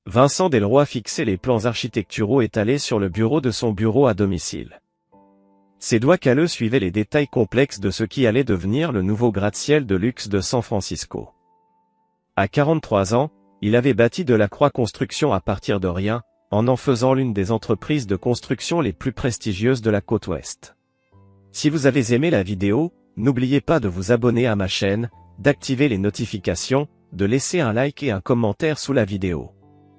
Vincent Delroy fixait les plans architecturaux étalés sur le bureau de son bureau à domicile. Ses doigts calleux suivaient les détails complexes de ce qui allait devenir le nouveau gratte-ciel de luxe de San Francisco. À 43 ans, il avait bâti Delacroix Construction à partir de rien, en faisant l'une des entreprises de construction les plus prestigieuses de la côte ouest. Si vous avez aimé la vidéo, n'oubliez pas de vous abonner à ma chaîne, d'activer les notifications, de laisser un like et un commentaire sous la vidéo.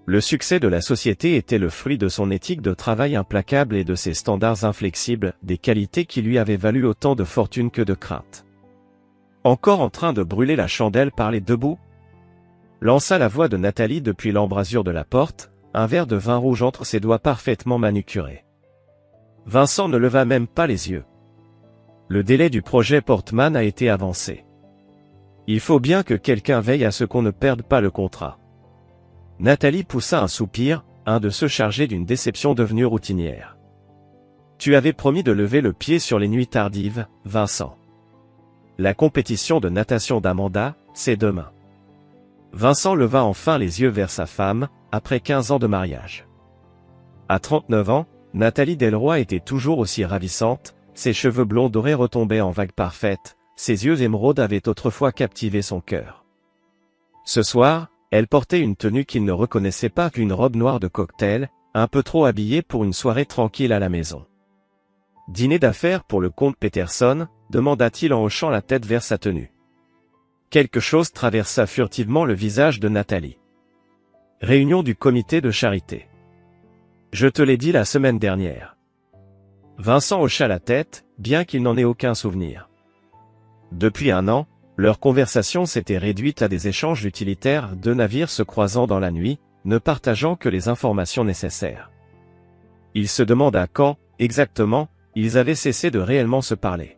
Le succès de la société était le fruit de son éthique de travail implacable et de ses standards inflexibles, des qualités qui lui avaient valu autant de fortune que de crainte. Encore en train de brûler la chandelle par les deux bouts ? Lança la voix de Nathalie depuis l'embrasure de la porte, un verre de vin rouge entre ses doigts parfaitement manucurés. Vincent ne leva même pas les yeux. Le délai du projet Portman a été avancé. Il faut bien que quelqu'un veille à ce qu'on ne perde pas le contrat. Nathalie poussa un soupir, un de ceux chargés d'une déception devenue routinière. Tu avais promis de lever le pied sur les nuits tardives, Vincent. La compétition de natation d'Amanda, c'est demain. Vincent leva enfin les yeux vers sa femme, après 15 ans de mariage. À 39 ans, Nathalie Delroy était toujours aussi ravissante, ses cheveux blonds dorés retombaient en vagues parfaites, ses yeux émeraudes avaient autrefois captivé son cœur. Ce soir, elle portait une tenue qu'il ne reconnaissait pas qu'une robe noire de cocktail, un peu trop habillée pour une soirée tranquille à la maison. « Dîner d'affaires pour le comte Peterson ?» demanda-t-il en hochant la tête vers sa tenue. Quelque chose traversa furtivement le visage de Nathalie. « Réunion du comité de charité. Je te l'ai dit la semaine dernière. » Vincent hocha la tête, bien qu'il n'en ait aucun souvenir. Depuis un an, leur conversation s'était réduite à des échanges utilitaires, deux navires se croisant dans la nuit, ne partageant que les informations nécessaires. Il se demanda quand, exactement, ils avaient cessé de réellement se parler.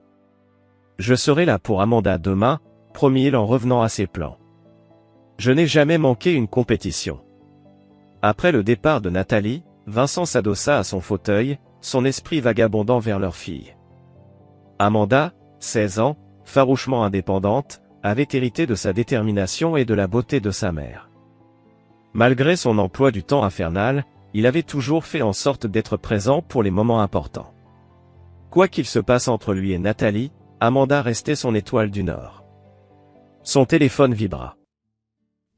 « Je serai là pour Amanda demain », promit-il en revenant à ses plans. « Je n'ai jamais manqué une compétition. » Après le départ de Nathalie, Vincent s'adossa à son fauteuil, son esprit vagabondant vers leur fille. Amanda, 16 ans, farouchement indépendante, avait hérité de sa détermination et de la beauté de sa mère. Malgré son emploi du temps infernal, il avait toujours fait en sorte d'être présent pour les moments importants. Quoi qu'il se passe entre lui et Nathalie, Amanda restait son étoile du Nord. Son téléphone vibra.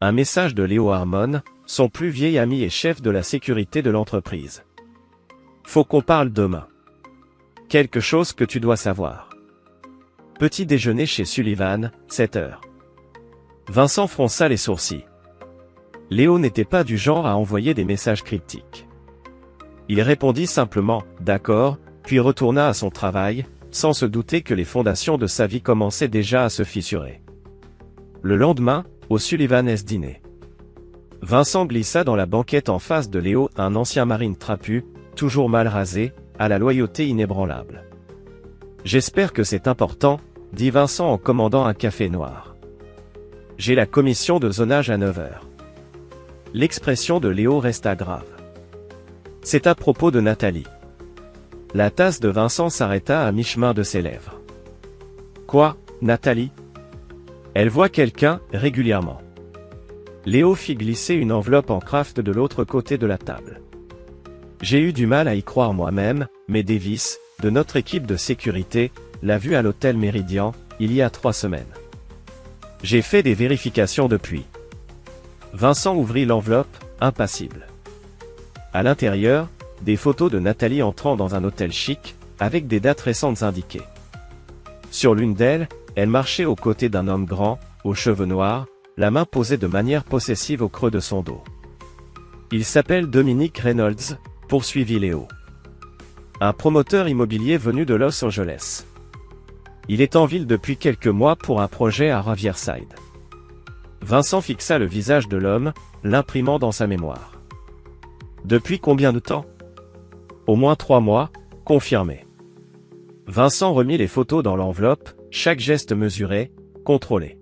Un message de Léo Harmon, son plus vieil ami et chef de la sécurité de l'entreprise. « Faut qu'on parle demain. Quelque chose que tu dois savoir. » Petit déjeuner chez Sullivan, 7 heures. Vincent fronça les sourcils. Léo n'était pas du genre à envoyer des messages cryptiques. Il répondit simplement « D'accord », puis retourna à son travail, sans se douter que les fondations de sa vie commençaient déjà à se fissurer. Le lendemain, au Sullivan's dîner. Vincent glissa dans la banquette en face de Léo, un ancien marine trapu, toujours mal rasé, à la loyauté inébranlable. « J'espère que c'est important », dit Vincent en commandant un café noir. « J'ai la commission de zonage à 9 heures. » L'expression de Léo resta grave. « C'est à propos de Nathalie. » La tasse de Vincent s'arrêta à mi-chemin de ses lèvres. « Quoi, Nathalie ? Elle voit quelqu'un, régulièrement. » Léo fit glisser une enveloppe en craft de l'autre côté de la table. « J'ai eu du mal à y croire moi-même, mais Davis, de notre équipe de sécurité, l'a vue à l'hôtel Méridien, il y a 3 semaines. J'ai fait des vérifications depuis. » Vincent ouvrit l'enveloppe, impassible. À l'intérieur, des photos de Nathalie entrant dans un hôtel chic, avec des dates récentes indiquées. Sur l'une d'elles, elle marchait aux côtés d'un homme grand, aux cheveux noirs, la main posée de manière possessive au creux de son dos. « Il s'appelle Dominic Reynolds », poursuivit Léo. Un promoteur immobilier venu de Los Angeles. Il est en ville depuis quelques mois pour un projet à Riverside. Vincent fixa le visage de l'homme, l'imprimant dans sa mémoire. Depuis combien de temps ? Au moins 3 mois, confirmé. Vincent remit les photos dans l'enveloppe, chaque geste mesuré, contrôlé.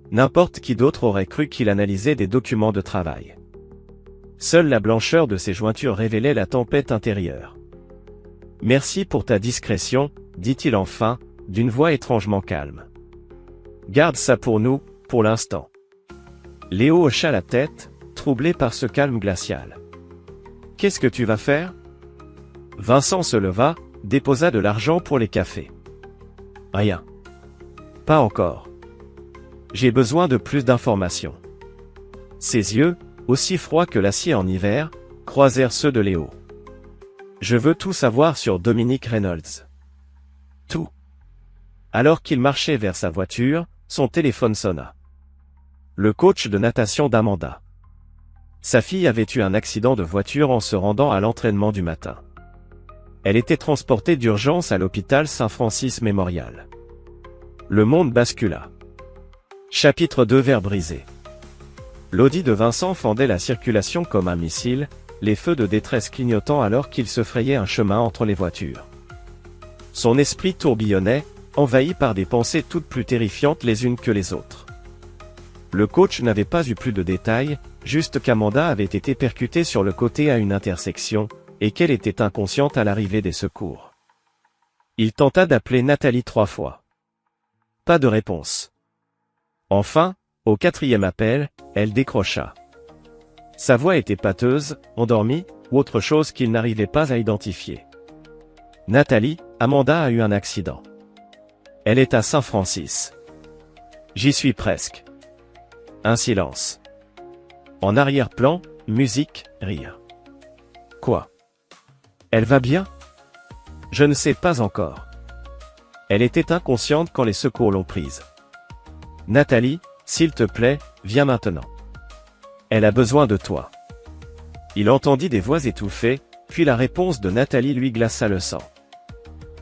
N'importe qui d'autre aurait cru qu'il analysait des documents de travail. Seule la blancheur de ses jointures révélait la tempête intérieure. « Merci pour ta discrétion, » dit-il enfin, d'une voix étrangement calme. « Garde ça pour nous, pour l'instant. » Léo hocha la tête, troublé par ce calme glacial. « Qu'est-ce que tu vas faire ?» Vincent se leva, déposa de l'argent pour les cafés. « Rien. Pas encore. J'ai besoin de plus d'informations. » Ses yeux, aussi froids que l'acier en hiver, croisèrent ceux de Léo. « Je veux tout savoir sur Dominique Reynolds. » Tout. Alors qu'il marchait vers sa voiture, son téléphone sonna. Le coach de natation d'Amanda. Sa fille avait eu un accident de voiture en se rendant à l'entraînement du matin. Elle était transportée d'urgence à l'hôpital Saint-Francis Mémorial. Le monde bascula. Chapitre 2. Verre brisé. L'Audi de Vincent fendait la circulation comme un missile, les feux de détresse clignotant alors qu'il se frayait un chemin entre les voitures. Son esprit tourbillonnait, envahi par des pensées toutes plus terrifiantes les unes que les autres. Le coach n'avait pas eu plus de détails, juste qu'Amanda avait été percutée sur le côté à une intersection, et qu'elle était inconsciente à l'arrivée des secours. Il tenta d'appeler Nathalie 3 fois. Pas de réponse. Enfin, au 4e appel, elle décrocha. Sa voix était pâteuse, endormie, ou autre chose qu'il n'arrivait pas à identifier. Nathalie, Amanda a eu un accident. Elle est à Saint-Francis. J'y suis presque. Un silence. En arrière-plan, musique, rire. Quoi? Elle va bien? Je ne sais pas encore. Elle était inconsciente quand les secours l'ont prise. Nathalie, s'il te plaît, viens maintenant. Elle a besoin de toi. Il entendit des voix étouffées, puis la réponse de Nathalie lui glaça le sang.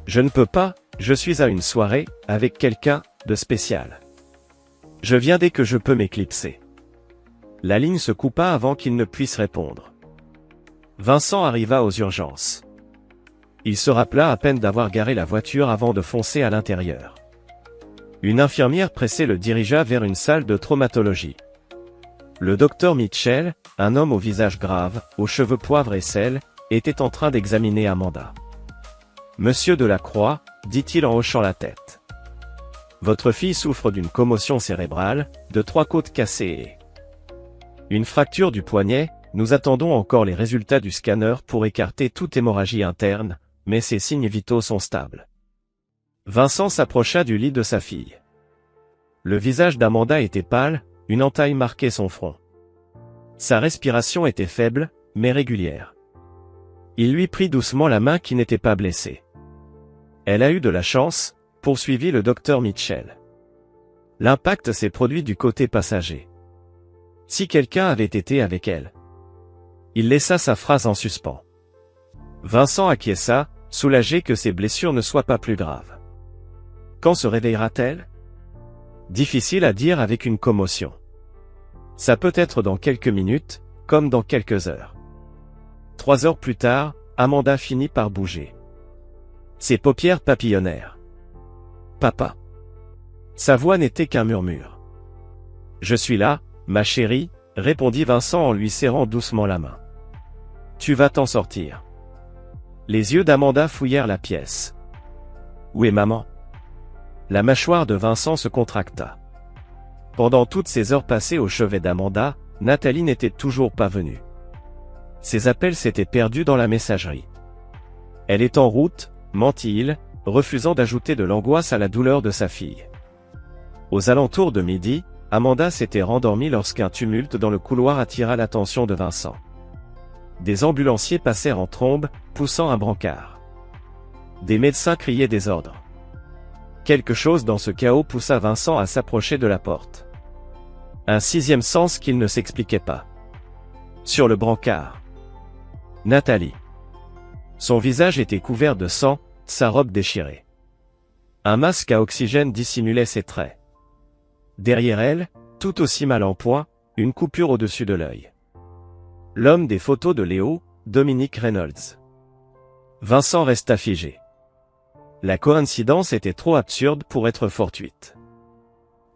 Je ne peux pas, je suis à une soirée, avec quelqu'un de spécial. Je viens dès que je peux m'éclipser. La ligne se coupa avant qu'il ne puisse répondre. Vincent arriva aux urgences. Il se rappela à peine d'avoir garé la voiture avant de foncer à l'intérieur. Une infirmière pressée le dirigea vers une salle de traumatologie. Le docteur Mitchell, un homme au visage grave, aux cheveux poivre et sel, était en train d'examiner Amanda. « Monsieur Delacroix, dit-il en hochant la tête. Votre fille souffre d'une commotion cérébrale, de 3 côtes cassées et une fracture du poignet. Nous attendons encore les résultats du scanner pour écarter toute hémorragie interne, mais ses signes vitaux sont stables. » Vincent s'approcha du lit de sa fille. Le visage d'Amanda était pâle, une entaille marquait son front. Sa respiration était faible, mais régulière. Il lui prit doucement la main qui n'était pas blessée. « Elle a eu de la chance, » poursuivit le docteur Mitchell. « L'impact s'est produit du côté passager. Si quelqu'un avait été avec elle. » Il laissa sa phrase en suspens. Vincent acquiesça, soulagé que ses blessures ne soient pas plus graves. Quand se réveillera-t-elle? Difficile à dire avec une commotion. Ça peut être dans quelques minutes, comme dans quelques heures. 3 heures plus tard, Amanda finit par bouger. Ses paupières papillonnèrent. « Papa. » Sa voix n'était qu'un murmure. « Je suis là, ma chérie, » répondit Vincent en lui serrant doucement la main. « Tu vas t'en sortir. » Les yeux d'Amanda fouillèrent la pièce. « Où est maman ?» La mâchoire de Vincent se contracta. Pendant toutes ces heures passées au chevet d'Amanda, Nathalie n'était toujours pas venue. Ses appels s'étaient perdus dans la messagerie. « Elle est en route », mentit-il, refusant d'ajouter de l'angoisse à la douleur de sa fille. Aux alentours de midi, Amanda s'était rendormie lorsqu'un tumulte dans le couloir attira l'attention de Vincent. Des ambulanciers passèrent en trombe, poussant un brancard. Des médecins criaient des ordres. Quelque chose dans ce chaos poussa Vincent à s'approcher de la porte. Un 6e sens qu'il ne s'expliquait pas. Sur le brancard. Nathalie. Son visage était couvert de sang, sa robe déchirée. Un masque à oxygène dissimulait ses traits. Derrière elle, tout aussi mal en point, une coupure au-dessus de l'œil. L'homme des photos de Léo, Dominique Reynolds. Vincent resta figé. La coïncidence était trop absurde pour être fortuite.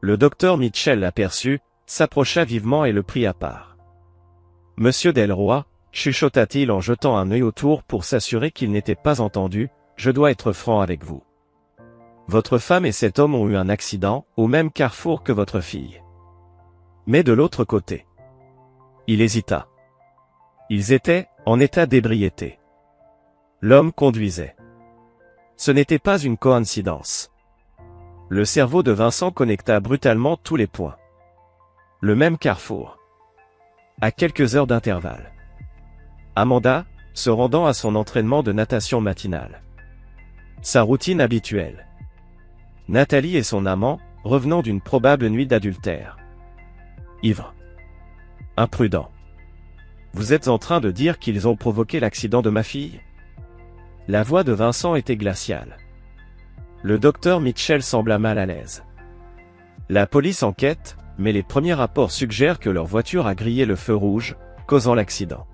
Le docteur Mitchell l'aperçut, s'approcha vivement et le prit à part. « Monsieur Delroy, » chuchota-t-il en jetant un œil autour pour s'assurer qu'il n'était pas entendu, « je dois être franc avec vous. Votre femme et cet homme ont eu un accident, au même carrefour que votre fille. Mais de l'autre côté. Il hésita. Ils étaient en état d'ébriété. L'homme conduisait. Ce n'était pas une coïncidence. Le cerveau de Vincent connecta brutalement tous les points. Le même carrefour. À quelques heures d'intervalle. Amanda, se rendant à son entraînement de natation matinale. Sa routine habituelle. Nathalie et son amant, revenant d'une probable nuit d'adultère. Ivre. Imprudent. Vous êtes en train de dire qu'ils ont provoqué l'accident de ma fille? La voix de Vincent était glaciale. Le docteur Mitchell sembla mal à l'aise. La police enquête, mais les premiers rapports suggèrent que leur voiture a grillé le feu rouge, causant l'accident.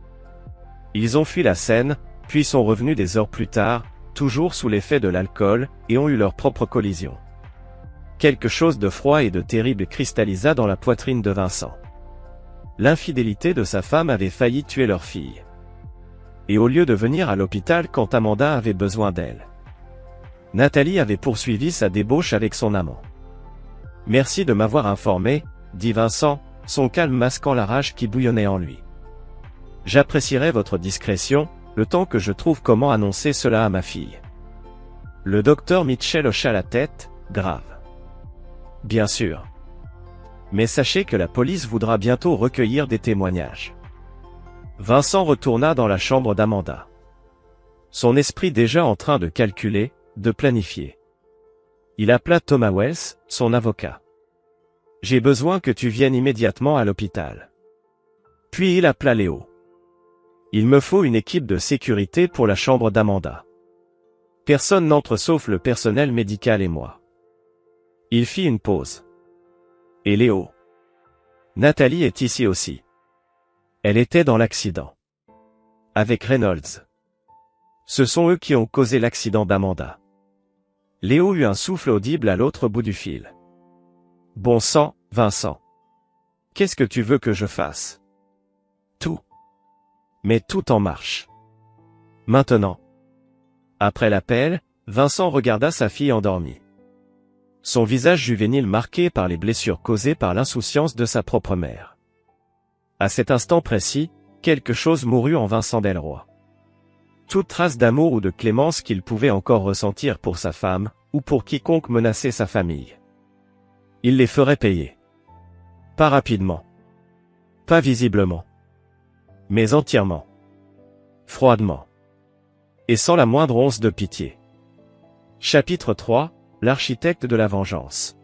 Ils ont fui la scène, puis sont revenus des heures plus tard, toujours sous l'effet de l'alcool, et ont eu leur propre collision. Quelque chose de froid et de terrible cristallisa dans la poitrine de Vincent. L'infidélité de sa femme avait failli tuer leur fille. Et au lieu de venir à l'hôpital quand Amanda avait besoin d'elle, Nathalie avait poursuivi sa débauche avec son amant. « Merci de m'avoir informé, » dit Vincent, son calme masquant la rage qui bouillonnait en lui. « J'apprécierais votre discrétion, le temps que je trouve comment annoncer cela à ma fille. » Le docteur Mitchell hocha la tête, grave. « Bien sûr. Mais sachez que la police voudra bientôt recueillir des témoignages. » Vincent retourna dans la chambre d'Amanda. Son esprit déjà en train de calculer, de planifier. Il appela Thomas Wells, son avocat. « J'ai besoin que tu viennes immédiatement à l'hôpital. » Puis il appela Léo. « Il me faut une équipe de sécurité pour la chambre d'Amanda. Personne n'entre sauf le personnel médical et moi. » Il fit une pause. « Et Léo? »« Nathalie est ici aussi. Elle était dans l'accident. Avec Reynolds. Ce sont eux qui ont causé l'accident d'Amanda. » Léo eut un souffle audible à l'autre bout du fil. « Bon sang, Vincent. Qu'est-ce que tu veux que je fasse? » « Tout. Mais tout en marche. Maintenant. » Après l'appel, Vincent regarda sa fille endormie. Son visage juvénile marqué par les blessures causées par l'insouciance de sa propre mère. À cet instant précis, quelque chose mourut en Vincent Delroy. Toute trace d'amour ou de clémence qu'il pouvait encore ressentir pour sa femme, ou pour quiconque menaçait sa famille. Il les ferait payer. Pas rapidement. Pas visiblement. Mais entièrement. Froidement. Et sans la moindre once de pitié. Chapitre 3, l'architecte de la vengeance.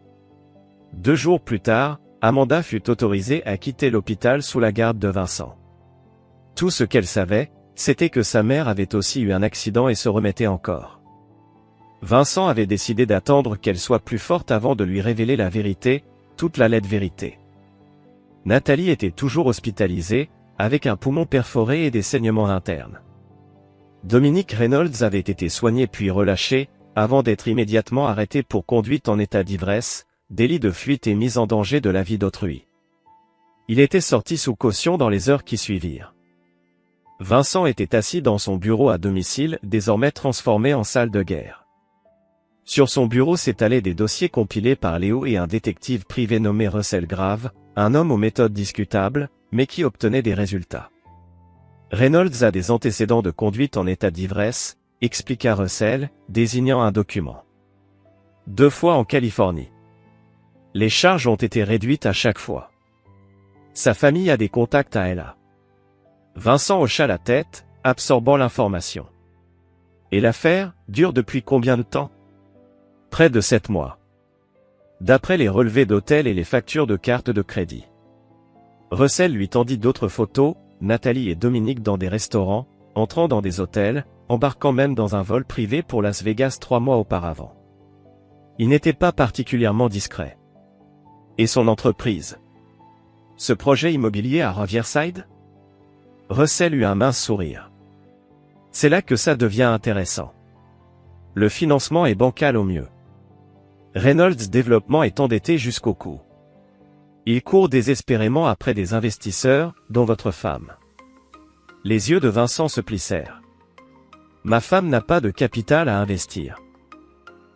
2 jours plus tard, Amanda fut autorisée à quitter l'hôpital sous la garde de Vincent. Tout ce qu'elle savait, c'était que sa mère avait aussi eu un accident et se remettait encore. Vincent avait décidé d'attendre qu'elle soit plus forte avant de lui révéler la vérité, toute la laide vérité. Nathalie était toujours hospitalisée, avec un poumon perforé et des saignements internes. Dominique Reynolds avait été soigné puis relâché, avant d'être immédiatement arrêté pour conduite en état d'ivresse, délit de fuite et mise en danger de la vie d'autrui. Il était sorti sous caution dans les heures qui suivirent. Vincent était assis dans son bureau à domicile, désormais transformé en salle de guerre. Sur son bureau s'étalaient des dossiers compilés par Léo et un détective privé nommé Russell Grave, un homme aux méthodes discutables, mais qui obtenait des résultats. Reynolds a des antécédents de conduite en état d'ivresse, expliqua Russell, désignant un document. 2 fois en Californie. Les charges ont été réduites à chaque fois. Sa famille a des contacts à LA. Vincent hocha la tête, absorbant l'information. Et l'affaire dure depuis combien de temps? Près de 7 mois. D'après les relevés d'hôtel et les factures de carte de crédit. Russell lui tendit d'autres photos, Nathalie et Dominique dans des restaurants, entrant dans des hôtels, embarquant même dans un vol privé pour Las Vegas 3 mois auparavant. Il n'était pas particulièrement discret. Et son entreprise? Ce projet immobilier à Riverside? Russell eut un mince sourire. C'est là que ça devient intéressant. Le financement est bancal au mieux. Reynolds Développement est endetté jusqu'au cou. Il court désespérément après des investisseurs, dont votre femme. Les yeux de Vincent se plissèrent. Ma femme n'a pas de capital à investir.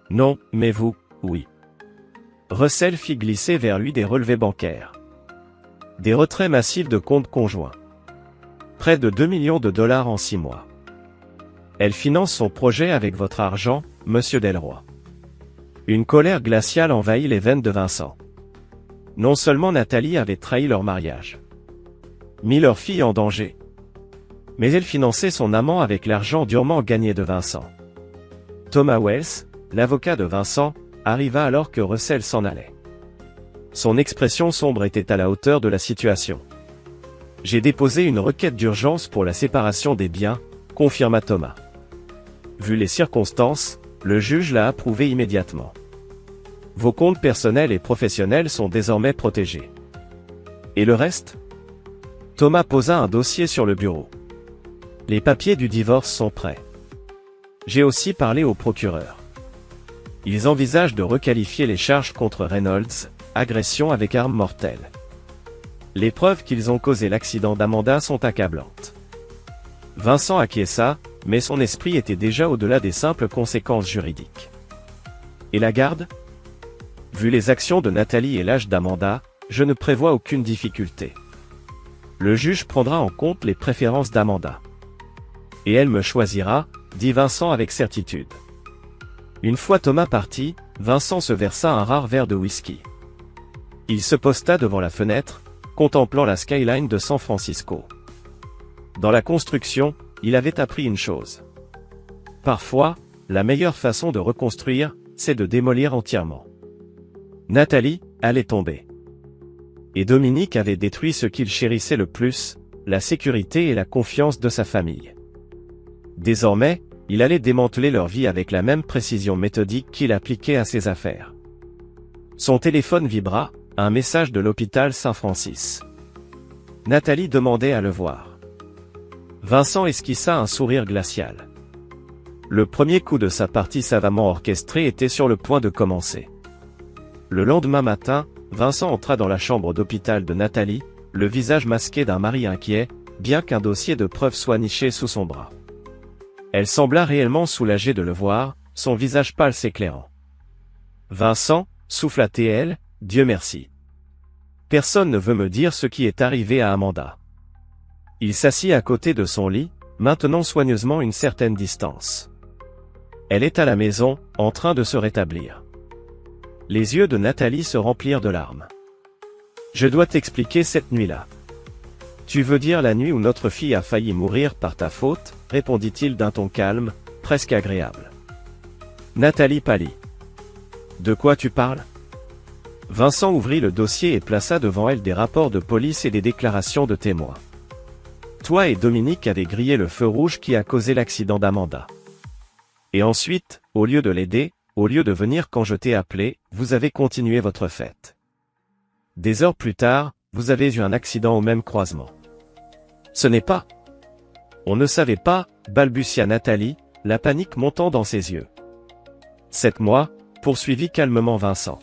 Non, mais vous, oui. Russell fit glisser vers lui des relevés bancaires. Des retraits massifs de comptes conjoints. Près de 2 millions de dollars en 6 mois. Elle finance son projet avec votre argent, Monsieur Delroy. Une colère glaciale envahit les veines de Vincent. Non seulement Nathalie avait trahi leur mariage, mis leur fille en danger, mais elle finançait son amant avec l'argent durement gagné de Vincent. Thomas Wells, l'avocat de Vincent, arriva alors que Russell s'en allait. Son expression sombre était à la hauteur de la situation. « J'ai déposé une requête d'urgence pour la séparation des biens », confirma Thomas. Vu les circonstances, le juge l'a approuvé immédiatement. Vos comptes personnels et professionnels sont désormais protégés. Et le reste ? Thomas posa un dossier sur le bureau. Les papiers du divorce sont prêts. J'ai aussi parlé au procureur. Ils envisagent de requalifier les charges contre Reynolds, agression avec arme mortelle. Les preuves qu'ils ont causé l'accident d'Amanda sont accablantes. Vincent acquiesça, mais son esprit était déjà au-delà des simples conséquences juridiques. Et la garde ? Vu les actions de Nathalie et l'âge d'Amanda, je ne prévois aucune difficulté. Le juge prendra en compte les préférences d'Amanda. Et elle me choisira, dit Vincent avec certitude. Une fois Thomas parti, Vincent se versa un rare verre de whisky. Il se posta devant la fenêtre, contemplant la skyline de San Francisco. Dans la construction, il avait appris une chose. Parfois, la meilleure façon de reconstruire, c'est de démolir entièrement. Nathalie allait tomber. Et Dominique avait détruit ce qu'il chérissait le plus, la sécurité et la confiance de sa famille. Désormais, il allait démanteler leur vie avec la même précision méthodique qu'il appliquait à ses affaires. Son téléphone vibra, un message de l'hôpital Saint-Francis. Nathalie demandait à le voir. Vincent esquissa un sourire glacial. Le premier coup de sa partie savamment orchestrée était sur le point de commencer. Le lendemain matin, Vincent entra dans la chambre d'hôpital de Nathalie, le visage masqué d'un mari inquiet, bien qu'un dossier de preuves soit niché sous son bras. Elle sembla réellement soulagée de le voir, son visage pâle s'éclairant. « Vincent, souffla-t-elle, Dieu merci. Personne ne veut me dire ce qui est arrivé à Amanda. » Il s'assit à côté de son lit, maintenant soigneusement une certaine distance. Elle est à la maison, en train de se rétablir. Les yeux de Nathalie se remplirent de larmes. « Je dois t'expliquer cette nuit-là. »« Tu veux dire la nuit où notre fille a failli mourir par ta faute ?» répondit-il d'un ton calme, presque agréable. Nathalie pâlit. « De quoi tu parles ?» Vincent ouvrit le dossier et plaça devant elle des rapports de police et des déclarations de témoins. « Toi et Dominique avez grillé le feu rouge qui a causé l'accident d'Amanda. Et ensuite, au lieu de l'aider, au lieu de venir quand je t'ai appelé, vous avez continué votre fête. Des heures plus tard, vous avez eu un accident au même croisement. Ce n'est pas... » On ne savait pas, balbutia Nathalie, la panique montant dans ses yeux. 7 mois, poursuivit calmement Vincent.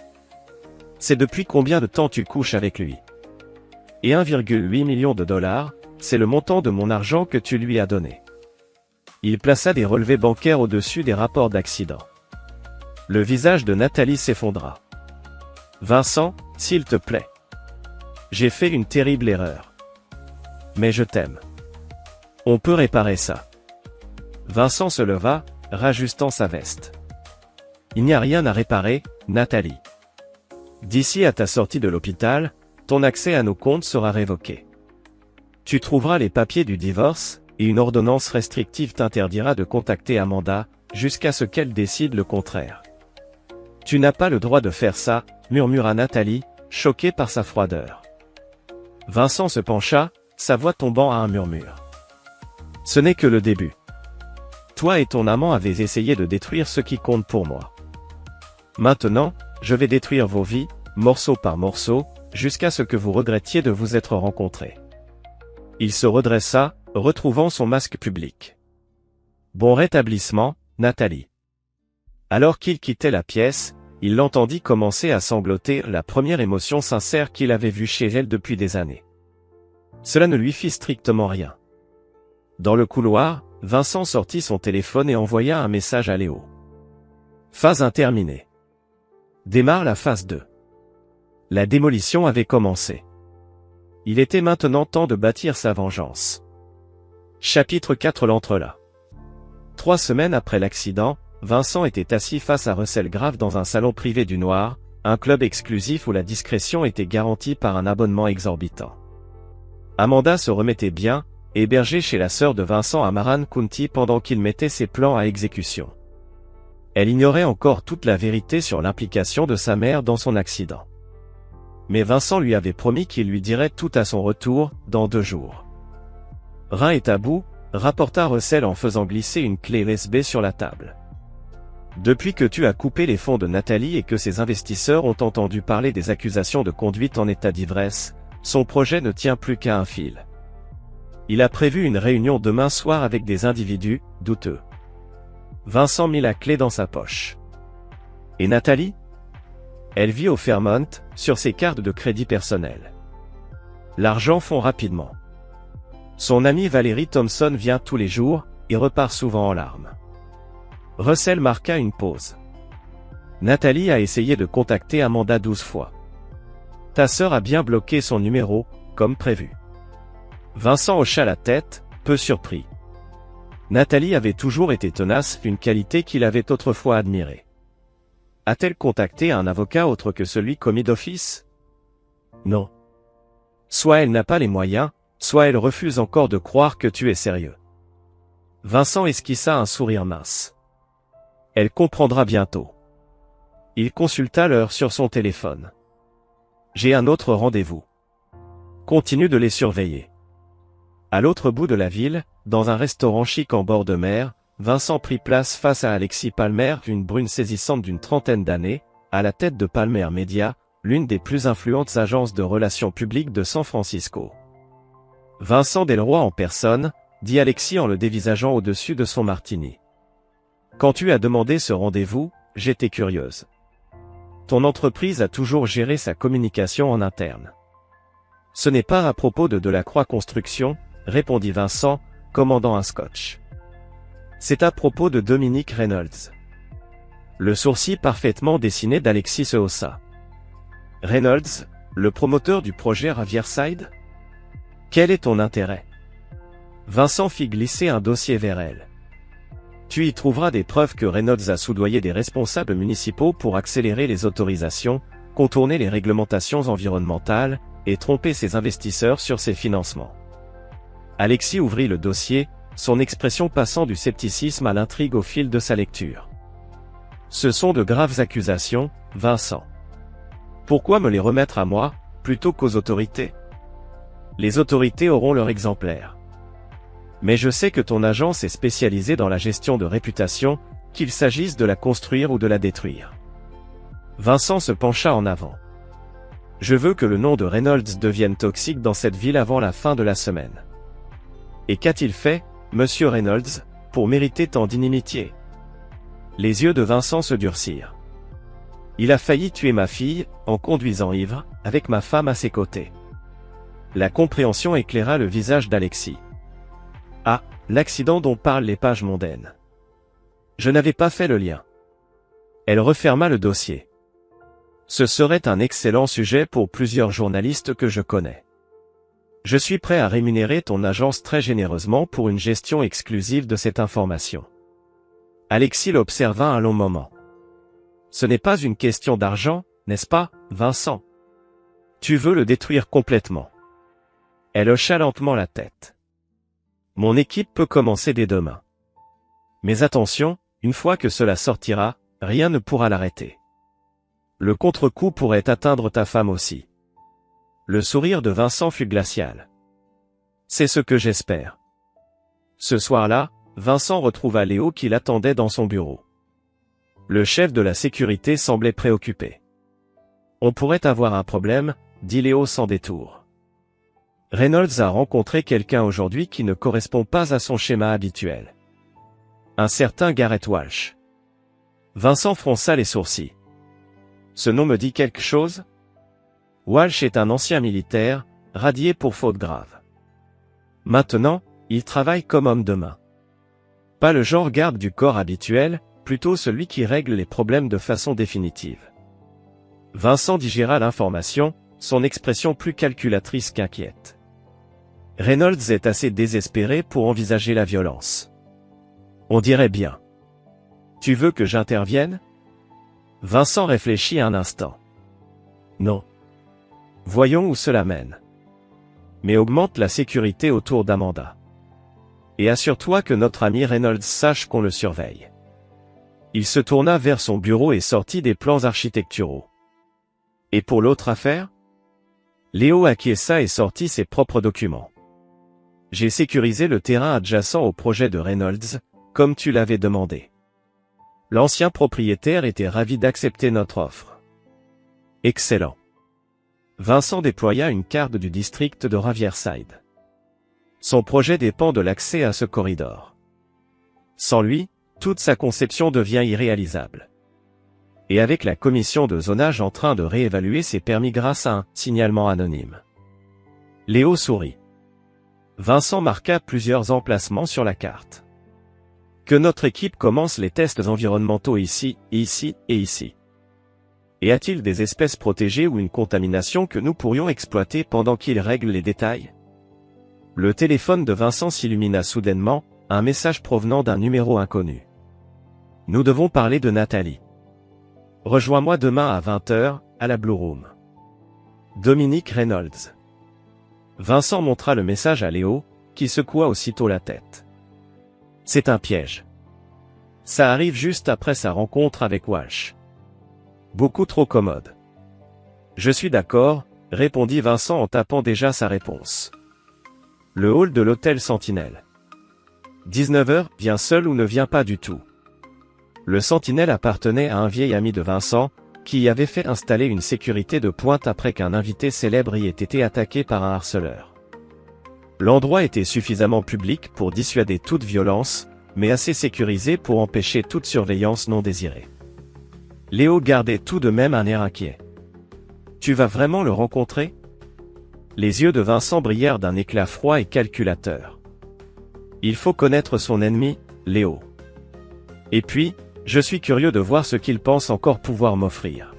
C'est depuis combien de temps tu couches avec lui? Et 1,8 million de dollars, c'est le montant de mon argent que tu lui as donné. Il plaça des relevés bancaires au-dessus des rapports d'accident. Le visage de Nathalie s'effondra. Vincent, s'il te plaît. J'ai fait une terrible erreur. Mais je t'aime. On peut réparer ça. Vincent se leva, rajustant sa veste. Il n'y a rien à réparer, Nathalie. D'ici à ta sortie de l'hôpital, ton accès à nos comptes sera révoqué. Tu trouveras les papiers du divorce, et une ordonnance restrictive t'interdira de contacter Amanda, jusqu'à ce qu'elle décide le contraire. Tu n'as pas le droit de faire ça, murmura Nathalie, choquée par sa froideur. Vincent se pencha, sa voix tombant à un murmure. Ce n'est que le début. Toi et ton amant avez essayé de détruire ce qui compte pour moi. Maintenant, je vais détruire vos vies, morceau par morceau, jusqu'à ce que vous regrettiez de vous être rencontrés. Il se redressa, retrouvant son masque public. Bon rétablissement, Nathalie. Alors qu'il quittait la pièce, il l'entendit commencer à sangloter, la première émotion sincère qu'il avait vue chez elle depuis des années. Cela ne lui fit strictement rien. Dans le couloir, Vincent sortit son téléphone et envoya un message à Léo. Phase 1 terminée. Démarre la phase 2. La démolition avait commencé. Il était maintenant temps de bâtir sa vengeance. Chapitre 4. L'entrelac. 3 semaines après l'accident, Vincent était assis face à Russell Grave dans un salon privé du Noir, un club exclusif où la discrétion était garantie par un abonnement exorbitant. Amanda se remettait bien, hébergée chez la sœur de Vincent à Maran County pendant qu'il mettait ses plans à exécution. Elle ignorait encore toute la vérité sur l'implication de sa mère dans son accident. Mais Vincent lui avait promis qu'il lui dirait tout à son retour, dans 2 jours. Rein est à bout, rapporta Russell en faisant glisser une clé USB sur la table. Depuis que tu as coupé les fonds de Nathalie et que ses investisseurs ont entendu parler des accusations de conduite en état d'ivresse, son projet ne tient plus qu'à un fil. Il a prévu une réunion demain soir avec des individus douteux. Vincent mit la clé dans sa poche. Et Nathalie? Elle vit au Fairmont, sur ses cartes de crédit personnel. L'argent fond rapidement. Son amie Valérie Thompson vient tous les jours, et repart souvent en larmes. Russell marqua une pause. Nathalie a essayé de contacter Amanda 12 fois. Ta sœur a bien bloqué son numéro, comme prévu. Vincent hocha la tête, peu surpris. Nathalie avait toujours été tenace, une qualité qu'il avait autrefois admirée. A-t-elle contacté un avocat autre que celui commis d'office? Non. Soit elle n'a pas les moyens, soit elle refuse encore de croire que tu es sérieux. Vincent esquissa un sourire mince. Elle comprendra bientôt. Il consulta l'heure sur son téléphone. J'ai un autre rendez-vous. Continue de les surveiller. À l'autre bout de la ville, dans un restaurant chic en bord de mer, Vincent prit place face à Alexis Palmer, une brune saisissante d'une trentaine d'années, à la tête de Palmer Media, l'une des plus influentes agences de relations publiques de San Francisco. Vincent Delroy en personne, dit Alexis en le dévisageant au-dessus de son martini. Quand tu as demandé ce rendez-vous, j'étais curieuse. Ton entreprise a toujours géré sa communication en interne. Ce n'est pas à propos de Delacroix Construction, répondit Vincent, commandant un scotch. C'est à propos de Dominic Reynolds. Le sourcil parfaitement dessiné d'Alexis se haussa. Reynolds, le promoteur du projet Riverside? Quel est ton intérêt? Vincent fit glisser un dossier vers elle. Tu y trouveras des preuves que Reynolds a soudoyé des responsables municipaux pour accélérer les autorisations, contourner les réglementations environnementales, et tromper ses investisseurs sur ses financements. Alexis ouvrit le dossier, son expression passant du scepticisme à l'intrigue au fil de sa lecture. Ce sont de graves accusations, Vincent. Pourquoi me les remettre à moi, plutôt qu'aux autorités? Les autorités auront leur exemplaire. Mais je sais que ton agence est spécialisée dans la gestion de réputation, qu'il s'agisse de la construire ou de la détruire. Vincent se pencha en avant. Je veux que le nom de Reynolds devienne toxique dans cette ville avant la fin de la semaine. Et qu'a-t-il fait, monsieur Reynolds, pour mériter tant d'inimitié? Les yeux de Vincent se durcirent. Il a failli tuer ma fille, en conduisant ivre, avec ma femme à ses côtés. La compréhension éclaira le visage d'Alexis. Ah, l'accident dont parlent les pages mondaines. Je n'avais pas fait le lien. Elle referma le dossier. Ce serait un excellent sujet pour plusieurs journalistes que je connais. Je suis prêt à rémunérer ton agence très généreusement pour une gestion exclusive de cette information. Alexis l'observa un long moment. Ce n'est pas une question d'argent, n'est-ce pas, Vincent? Tu veux le détruire complètement. Elle hocha lentement la tête. Mon équipe peut commencer dès demain. Mais attention, une fois que cela sortira, rien ne pourra l'arrêter. Le contre-coup pourrait atteindre ta femme aussi. Le sourire de Vincent fut glacial. C'est ce que j'espère. Ce soir-là, Vincent retrouva Léo qui l'attendait dans son bureau. Le chef de la sécurité semblait préoccupé. On pourrait avoir un problème, dit Léo sans détour. Reynolds a rencontré quelqu'un aujourd'hui qui ne correspond pas à son schéma habituel. Un certain Garrett Walsh. Vincent fronça les sourcils. Ce nom me dit quelque chose? Walsh est un ancien militaire, radié pour faute grave. Maintenant, il travaille comme homme de main. Pas le genre garde du corps habituel, plutôt celui qui règle les problèmes de façon définitive. Vincent digéra l'information, son expression plus calculatrice qu'inquiète. Reynolds est assez désespéré pour envisager la violence. On dirait bien. Tu veux que j'intervienne? Vincent réfléchit un instant. Non. Voyons où cela mène. Mais augmente la sécurité autour d'Amanda. Et assure-toi que notre ami Reynolds sache qu'on le surveille. Il se tourna vers son bureau et sortit des plans architecturaux. Et pour l'autre affaire? Léo acquiesça et sortit ses propres documents. J'ai sécurisé le terrain adjacent au projet de Reynolds, comme tu l'avais demandé. L'ancien propriétaire était ravi d'accepter notre offre. Excellent. Vincent déploya une carte du district de Riverside. Son projet dépend de l'accès à ce corridor. Sans lui, toute sa conception devient irréalisable. Et avec la commission de zonage en train de réévaluer ses permis grâce à un signalement anonyme. Léo sourit. Vincent marqua plusieurs emplacements sur la carte. Que notre équipe commence les tests environnementaux ici, ici et ici. Et a-t-il des espèces protégées ou une contamination que nous pourrions exploiter pendant qu'il règle les détails? Le téléphone de Vincent s'illumina soudainement, un message provenant d'un numéro inconnu. Nous devons parler de Nathalie. Rejoins-moi demain à 20h, à la Blue Room. Dominique Reynolds. Vincent montra le message à Léo, qui secoua aussitôt la tête. C'est un piège. Ça arrive juste après sa rencontre avec Walsh. Beaucoup trop commode. Je suis d'accord, répondit Vincent en tapant déjà sa réponse. Le hall de l'hôtel Sentinelle. 19h, viens seul ou ne viens pas du tout. Le Sentinelle appartenait à un vieil ami de Vincent, qui y avait fait installer une sécurité de pointe après qu'un invité célèbre y ait été attaqué par un harceleur. L'endroit était suffisamment public pour dissuader toute violence, mais assez sécurisé pour empêcher toute surveillance non désirée. Léo gardait tout de même un air inquiet. Tu vas vraiment le rencontrer? Les yeux de Vincent brillèrent d'un éclat froid et calculateur. Il faut connaître son ennemi, Léo. Et puis, je suis curieux de voir ce qu'il pense encore pouvoir m'offrir.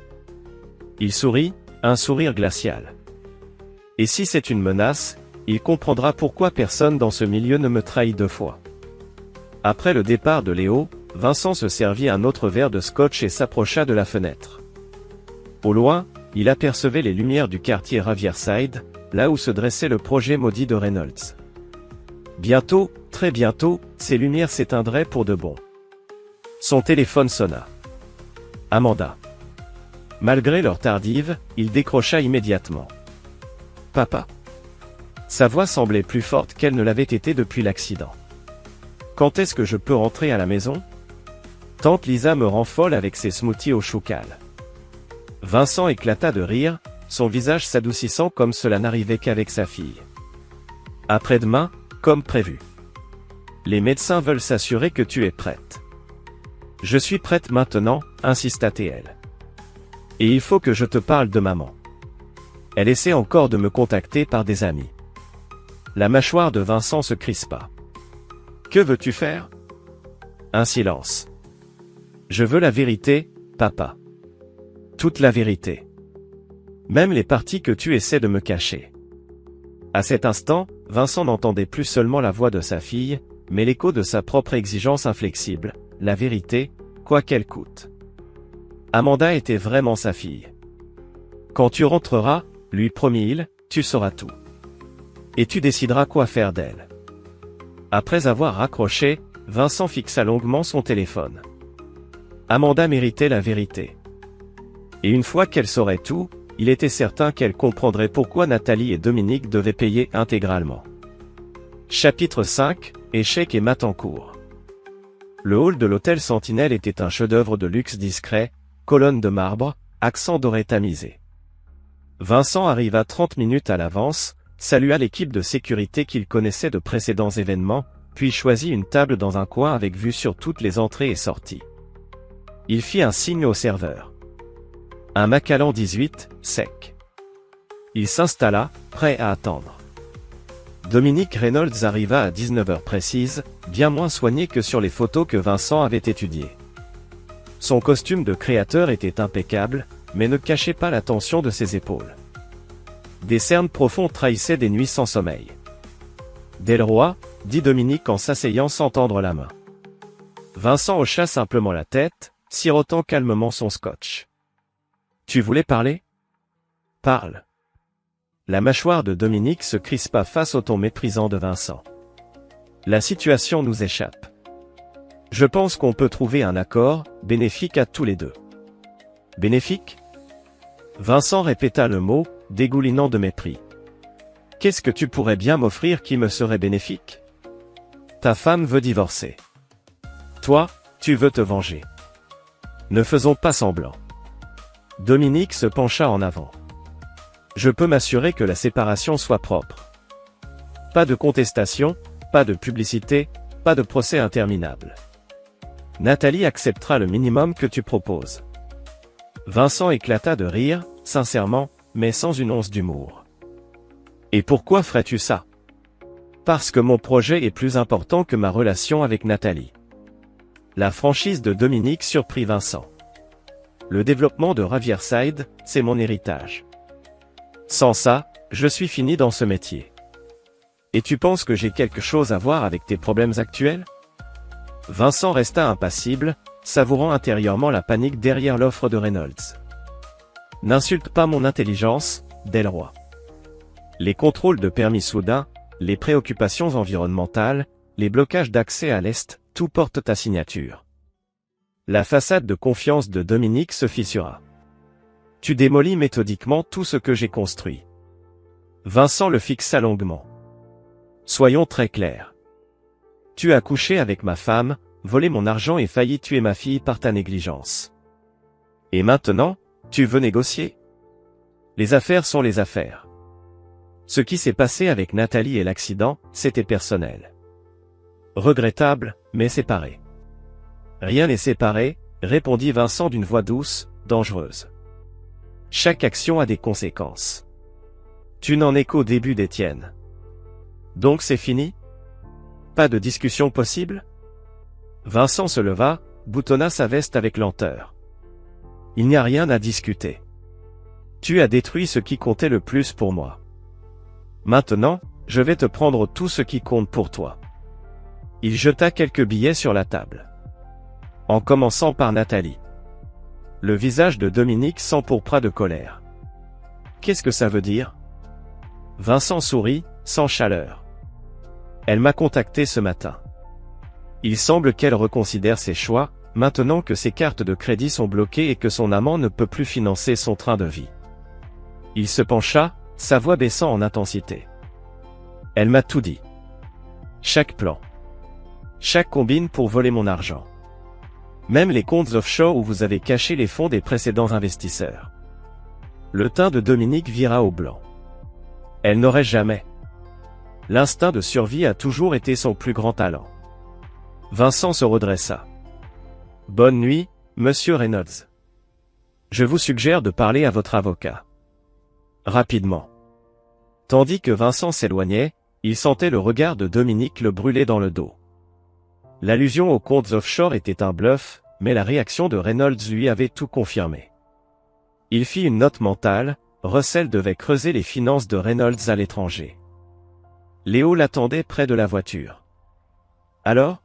Il sourit, un sourire glacial. Et si c'est une menace, il comprendra pourquoi personne dans ce milieu ne me trahit deux fois. Après le départ de Léo, Vincent se servit un autre verre de scotch et s'approcha de la fenêtre. Au loin, il apercevait les lumières du quartier Riverside, là où se dressait le projet maudit de Reynolds. Bientôt, très bientôt, ces lumières s'éteindraient pour de bon. Son téléphone sonna. Amanda. Malgré l'heure tardive, il décrocha immédiatement. Papa. Sa voix semblait plus forte qu'elle ne l'avait été depuis l'accident. Quand est-ce que je peux rentrer à la maison? Tante Lisa me rend folle avec ses smoothies au choucal. Vincent éclata de rire, son visage s'adoucissant comme cela n'arrivait qu'avec sa fille. Après-demain, comme prévu. Les médecins veulent s'assurer que tu es prête. Je suis prête maintenant, insista TL. Et il faut que je te parle de maman. Elle essaie encore de me contacter par des amis. La mâchoire de Vincent se crispa. Que veux-tu faire? Un silence. Je veux la vérité, papa. Toute la vérité. Même les parties que tu essaies de me cacher. À cet instant, Vincent n'entendait plus seulement la voix de sa fille, mais l'écho de sa propre exigence inflexible, la vérité, quoi qu'elle coûte. Amanda était vraiment sa fille. Quand tu rentreras, lui promit-il, tu sauras tout. Et tu décideras quoi faire d'elle. Après avoir raccroché, Vincent fixa longuement son téléphone. Amanda méritait la vérité. Et une fois qu'elle saurait tout, il était certain qu'elle comprendrait pourquoi Nathalie et Dominique devaient payer intégralement. Chapitre 5, Échec et Matancourt. Le hall de l'hôtel Sentinelle était un chef-d'œuvre de luxe discret, colonne de marbre, accent doré tamisé. Vincent arriva 30 minutes à l'avance, salua l'équipe de sécurité qu'il connaissait de précédents événements, puis choisit une table dans un coin avec vue sur toutes les entrées et sorties. Il fit un signe au serveur. Un Macallan 18, sec. Il s'installa, prêt à attendre. Dominique Reynolds arriva à 19h précise, bien moins soigné que sur les photos que Vincent avait étudiées. Son costume de créateur était impeccable, mais ne cachait pas la tension de ses épaules. Des cernes profonds trahissaient des nuits sans sommeil. Delroy, dit Dominique en s'asseyant sans tendre la main. Vincent hocha simplement la tête, sirotant calmement son scotch. Tu voulais parler ? Parle. La mâchoire de Dominique se crispa face au ton méprisant de Vincent. La situation nous échappe. Je pense qu'on peut trouver un accord, bénéfique à tous les deux. Bénéfique ? Vincent répéta le mot, dégoulinant de mépris. Qu'est-ce que tu pourrais bien m'offrir qui me serait bénéfique ? Ta femme veut divorcer. Toi, tu veux te venger. Ne faisons pas semblant. Dominique se pencha en avant. Je peux m'assurer que la séparation soit propre. Pas de contestation, pas de publicité, pas de procès interminable. Nathalie acceptera le minimum que tu proposes. Vincent éclata de rire, sincèrement, mais sans une once d'humour. Et pourquoi ferais-tu ça ? Parce que mon projet est plus important que ma relation avec Nathalie. La franchise de Dominique surprit Vincent. Le développement de Riverside, c'est mon héritage. Sans ça, je suis fini dans ce métier. Et tu penses que j'ai quelque chose à voir avec tes problèmes actuels ? Vincent resta impassible, savourant intérieurement la panique derrière l'offre de Reynolds. N'insulte pas mon intelligence, Delroy. Les contrôles de permis soudains, les préoccupations environnementales, les blocages d'accès à l'Est, tout porte ta signature. La façade de confiance de Dominique se fissura. Tu démolis méthodiquement tout ce que j'ai construit. Vincent le fixa longuement. Soyons très clairs. Tu as couché avec ma femme, volé mon argent et failli tuer ma fille par ta négligence. Et maintenant, tu veux négocier ? Les affaires sont les affaires. Ce qui s'est passé avec Nathalie et l'accident, c'était personnel. Regrettable, mais séparé. Rien n'est séparé, répondit Vincent d'une voix douce, dangereuse. Chaque action a des conséquences. Tu n'en es qu'au début des tiennes. Donc c'est fini ? Pas de discussion possible ? Vincent se leva, boutonna sa veste avec lenteur. Il n'y a rien à discuter. Tu as détruit ce qui comptait le plus pour moi. Maintenant, je vais te prendre tout ce qui compte pour toi. Il jeta quelques billets sur la table. En commençant par Nathalie. Le visage de Dominique s'empourpra de colère. Qu'est-ce que ça veut dire ? Vincent sourit, sans chaleur. Elle m'a contacté ce matin. Il semble qu'elle reconsidère ses choix, maintenant que ses cartes de crédit sont bloquées et que son amant ne peut plus financer son train de vie. Il se pencha, sa voix baissant en intensité. Elle m'a tout dit. Chaque plan. Chaque combine pour voler mon argent. Même les comptes offshore où vous avez caché les fonds des précédents investisseurs. Le teint de Dominique vira au blanc. Elle n'aurait jamais. L'instinct de survie a toujours été son plus grand talent. Vincent se redressa. Bonne nuit, monsieur Reynolds. Je vous suggère de parler à votre avocat. Rapidement. Tandis que Vincent s'éloignait, il sentait le regard de Dominique le brûler dans le dos. L'allusion aux comptes offshore était un bluff, mais la réaction de Reynolds lui avait tout confirmé. Il fit une note mentale, Russell devait creuser les finances de Reynolds à l'étranger. Léo l'attendait près de la voiture. Alors ?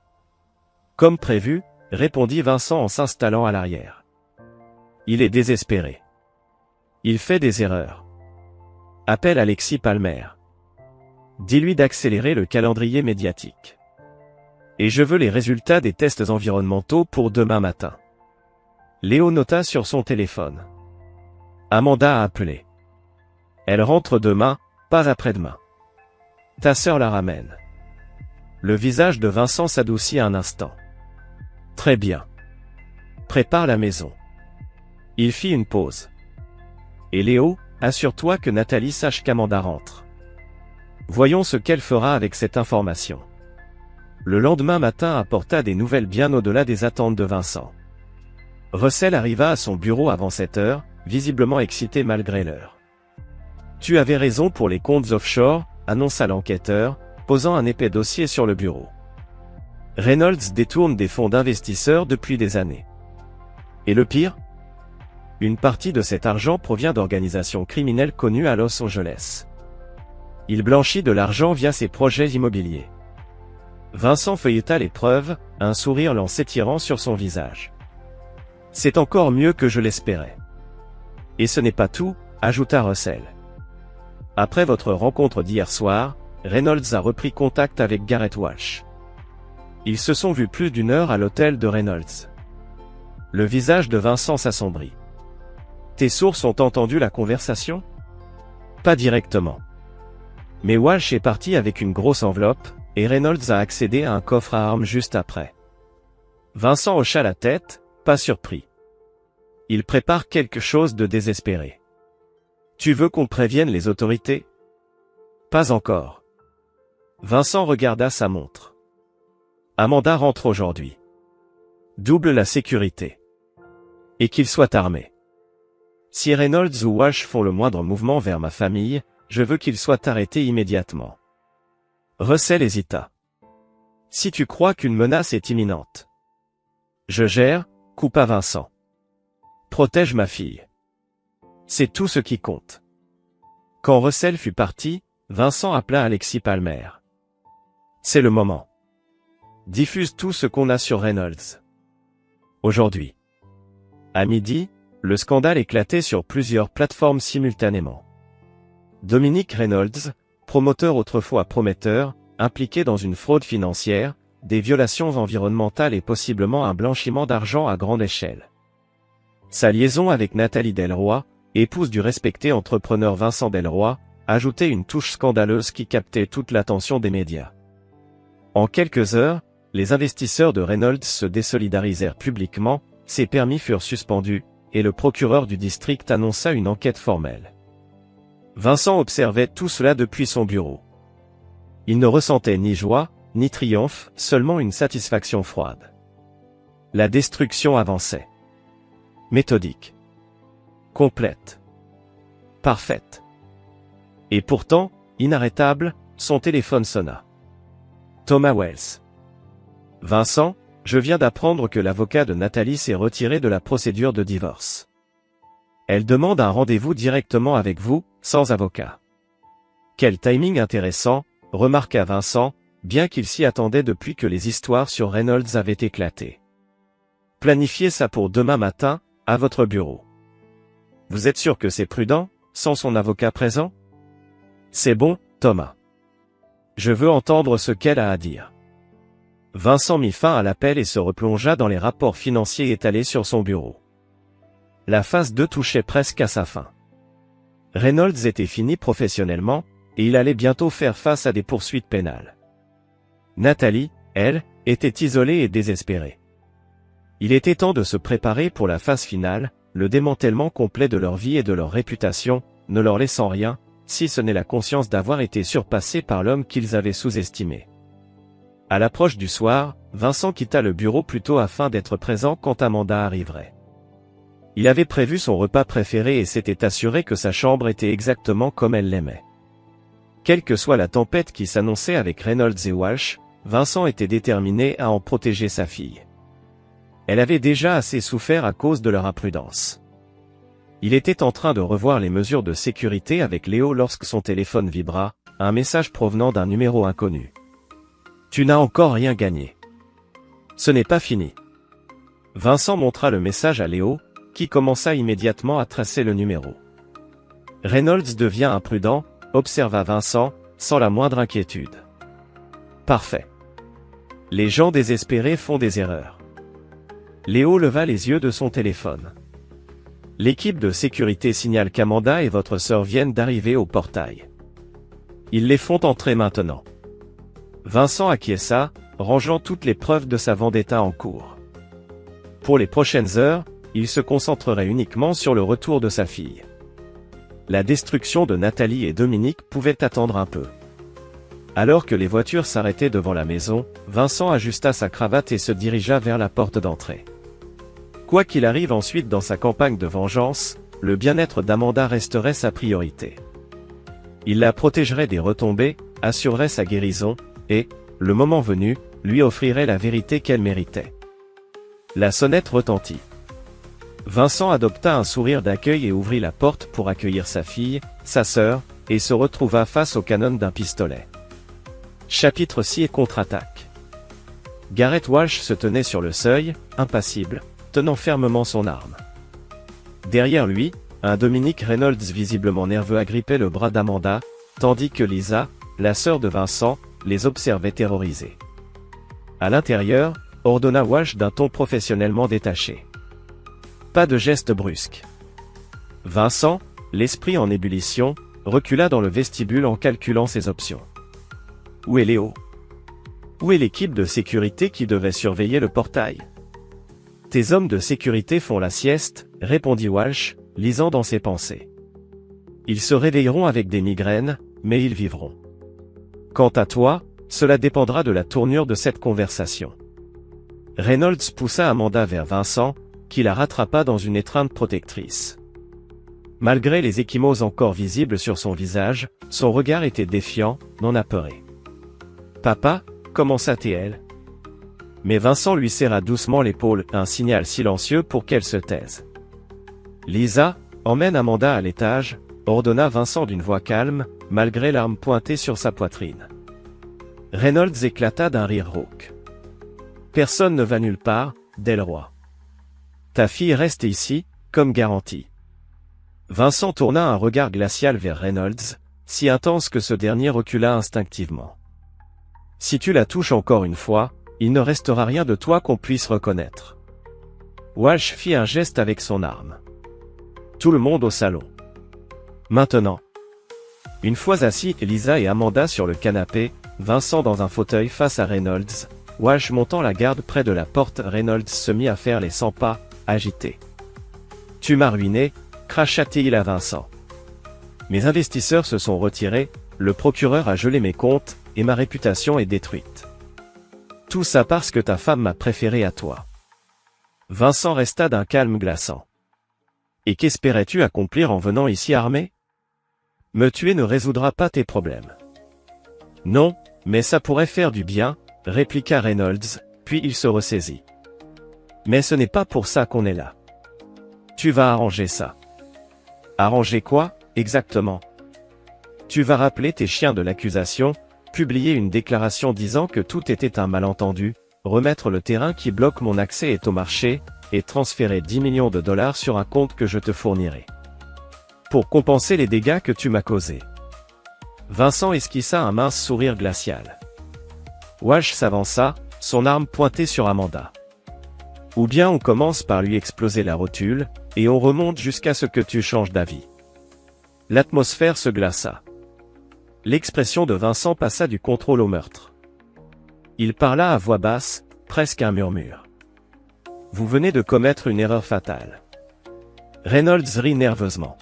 Comme prévu, répondit Vincent en s'installant à l'arrière. Il est désespéré. Il fait des erreurs. Appelle Alexis Palmer. Dis-lui d'accélérer le calendrier médiatique. Et je veux les résultats des tests environnementaux pour demain matin. Léo nota sur son téléphone. Amanda a appelé. Elle rentre demain, pas après-demain. Ta sœur la ramène. Le visage de Vincent s'adoucit un instant. Très bien. Prépare la maison. Il fit une pause. Et Léo, assure-toi que Nathalie sache qu'Amanda rentre. Voyons ce qu'elle fera avec cette information. Le lendemain matin apporta des nouvelles bien au-delà des attentes de Vincent. Russell arriva à son bureau avant 7 heures, visiblement excité malgré l'heure. Tu avais raison pour les comptes offshore, annonça l'enquêteur, posant un épais dossier sur le bureau. Reynolds détourne des fonds d'investisseurs depuis des années. Et le pire ? Une partie de cet argent provient d'organisations criminelles connues à Los Angeles. Il blanchit de l'argent via ses projets immobiliers. Vincent feuilleta les preuves, un sourire lent s'étirant sur son visage. C'est encore mieux que je l'espérais. Et ce n'est pas tout, ajouta Russell. Après votre rencontre d'hier soir, Reynolds a repris contact avec Garrett Walsh. Ils se sont vus plus d'1 heure à l'hôtel de Reynolds. Le visage de Vincent s'assombrit. Tes sources ont entendu la conversation? Pas directement. Mais Walsh est parti avec une grosse enveloppe, et Reynolds a accédé à un coffre à armes juste après. Vincent hocha la tête, pas surpris. Il prépare quelque chose de désespéré. Tu veux qu'on prévienne les autorités? Pas encore. Vincent regarda sa montre. Amanda rentre aujourd'hui. Double la sécurité. Et qu'il soit armé. Si Reynolds ou Walsh font le moindre mouvement vers ma famille, je veux qu'ils soient arrêtés immédiatement. Russell hésita. Si tu crois qu'une menace est imminente. Je gère, coupa Vincent. Protège ma fille. C'est tout ce qui compte. Quand Russell fut parti, Vincent appela Alexis Palmer. C'est le moment. Diffuse tout ce qu'on a sur Reynolds. Aujourd'hui. À midi, le scandale éclatait sur plusieurs plateformes simultanément. Dominic Reynolds, promoteur autrefois prometteur, impliqué dans une fraude financière, des violations environnementales et possiblement un blanchiment d'argent à grande échelle. Sa liaison avec Nathalie Delroy, épouse du respecté entrepreneur Vincent Delroy, ajoutait une touche scandaleuse qui captait toute l'attention des médias. En quelques heures, les investisseurs de Reynolds se désolidarisèrent publiquement, ses permis furent suspendus, et le procureur du district annonça une enquête formelle. Vincent observait tout cela depuis son bureau. Il ne ressentait ni joie, ni triomphe, seulement une satisfaction froide. La destruction avançait. Méthodique. Complète. Parfaite. Et pourtant, inarrêtable, son téléphone sonna. Thomas Wells. Vincent, je viens d'apprendre que l'avocat de Nathalie s'est retiré de la procédure de divorce. Elle demande un rendez-vous directement avec vous, sans avocat. Quel timing intéressant, remarqua Vincent, bien qu'il s'y attendait depuis que les histoires sur Reynolds avaient éclaté. Planifiez ça pour demain matin, à votre bureau. Vous êtes sûr que c'est prudent, sans son avocat présent? C'est bon, Thomas. Je veux entendre ce qu'elle a à dire. Vincent mit fin à l'appel et se replongea dans les rapports financiers étalés sur son bureau. La phase 2 touchait presque à sa fin. Reynolds était fini professionnellement, et il allait bientôt faire face à des poursuites pénales. Nathalie, elle, était isolée et désespérée. Il était temps de se préparer pour la phase finale, le démantèlement complet de leur vie et de leur réputation, ne leur laissant rien, si ce n'est la conscience d'avoir été surpassés par l'homme qu'ils avaient sous-estimé. À l'approche du soir, Vincent quitta le bureau plus tôt afin d'être présent quand Amanda arriverait. Il avait prévu son repas préféré et s'était assuré que sa chambre était exactement comme elle l'aimait. Quelle que soit la tempête qui s'annonçait avec Reynolds et Walsh, Vincent était déterminé à en protéger sa fille. Elle avait déjà assez souffert à cause de leur imprudence. Il était en train de revoir les mesures de sécurité avec Léo lorsque son téléphone vibra, un message provenant d'un numéro inconnu. Tu n'as encore rien gagné. Ce n'est pas fini. Vincent montra le message à Léo, qui commença immédiatement à tracer le numéro. Reynolds devient imprudent, observa Vincent, sans la moindre inquiétude. Parfait. Les gens désespérés font des erreurs. Léo leva les yeux de son téléphone. L'équipe de sécurité signale qu'Amanda et votre sœur viennent d'arriver au portail. Ils les font entrer maintenant. Vincent acquiesça, rangeant toutes les preuves de sa vendetta en cours. Pour les prochaines heures, il se concentrerait uniquement sur le retour de sa fille. La destruction de Nathalie et Dominique pouvait attendre un peu. Alors que les voitures s'arrêtaient devant la maison, Vincent ajusta sa cravate et se dirigea vers la porte d'entrée. Quoi qu'il arrive ensuite dans sa campagne de vengeance, le bien-être d'Amanda resterait sa priorité. Il la protégerait des retombées, assurerait sa guérison, et, le moment venu, lui offrirait la vérité qu'elle méritait. La sonnette retentit. Vincent adopta un sourire d'accueil et ouvrit la porte pour accueillir sa fille, sa sœur, et se retrouva face au canon d'un pistolet. Chapitre 6 et contre-attaque. Garrett Walsh se tenait sur le seuil, impassible, tenant fermement son arme. Derrière lui, un Dominic Reynolds visiblement nerveux agrippait le bras d'Amanda, tandis que Lisa, la sœur de Vincent, les observait terrorisée. À l'intérieur, ordonna Walsh d'un ton professionnellement détaché. Pas de geste brusque. Vincent, l'esprit en ébullition, recula dans le vestibule en calculant ses options. Où est Léo? Où est l'équipe de sécurité qui devait surveiller le portail? Tes hommes de sécurité font la sieste, répondit Walsh, lisant dans ses pensées. Ils se réveilleront avec des migraines, mais ils vivront. Quant à toi, cela dépendra de la tournure de cette conversation. Reynolds poussa Amanda vers Vincent, qui la rattrapa dans une étreinte protectrice. Malgré les ecchymoses encore visibles sur son visage, son regard était défiant, non apeuré. « Papa » commença-t-elle. Mais Vincent lui serra doucement l'épaule, un signal silencieux pour qu'elle se taise. « Lisa, emmène Amanda à l'étage », ordonna Vincent d'une voix calme, malgré l'arme pointée sur sa poitrine. Reynolds éclata d'un rire rauque. « Personne ne va nulle part, Delroy. Ta fille reste ici, comme garantie. » Vincent tourna un regard glacial vers Reynolds, si intense que ce dernier recula instinctivement. « Si tu la touches encore une fois, il ne restera rien de toi qu'on puisse reconnaître. » Walsh fit un geste avec son arme. Tout le monde au salon. Maintenant. Une fois assis Lisa et Amanda sur le canapé, Vincent dans un fauteuil face à Reynolds, Walsh montant la garde près de la porte, Reynolds se mit à faire les 100 pas, agité. « Tu m'as ruiné », cracha-t-il à Vincent. « Mes investisseurs se sont retirés, le procureur a gelé mes comptes, et ma réputation est détruite. Tout ça parce que ta femme m'a préféré à toi. » Vincent resta d'un calme glaçant. « Et qu'espérais-tu accomplir en venant ici armé? Me tuer ne résoudra pas tes problèmes. » « Non, mais ça pourrait faire du bien, » répliqua Reynolds, puis il se ressaisit. « Mais ce n'est pas pour ça qu'on est là. Tu vas arranger ça. » « Arranger quoi, exactement? » « Tu vas rappeler tes chiens de l'accusation, publier une déclaration disant que tout était un malentendu, remettre le terrain qui bloque mon accès au marché, et transférer 10 millions de dollars sur un compte que je te fournirai. Pour compenser les dégâts que tu m'as causés. » Vincent esquissa un mince sourire glacial. Walsh s'avança, son arme pointée sur Amanda. « Ou bien on commence par lui exploser la rotule, et on remonte jusqu'à ce que tu changes d'avis. » L'atmosphère se glaça. L'expression de Vincent passa du contrôle au meurtre. Il parla à voix basse, presque un murmure. « Vous venez de commettre une erreur fatale. » Reynolds rit nerveusement.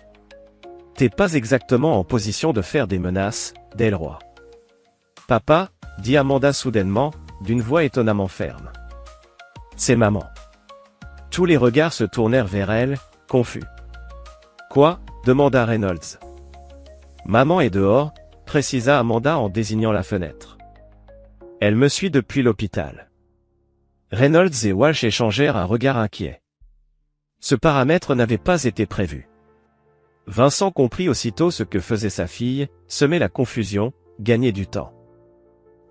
« T'es pas exactement en position de faire des menaces, Delroy. »« Papa » dit Amanda soudainement, d'une voix étonnamment ferme. « C'est maman. » Tous les regards se tournèrent vers elle, confus. « Quoi ?» demanda Reynolds. « Maman est dehors » précisa Amanda en désignant la fenêtre. « Elle me suit depuis l'hôpital. » Reynolds et Walsh échangèrent un regard inquiet. Ce paramètre n'avait pas été prévu. Vincent comprit aussitôt ce que faisait sa fille, semer la confusion, gagner du temps.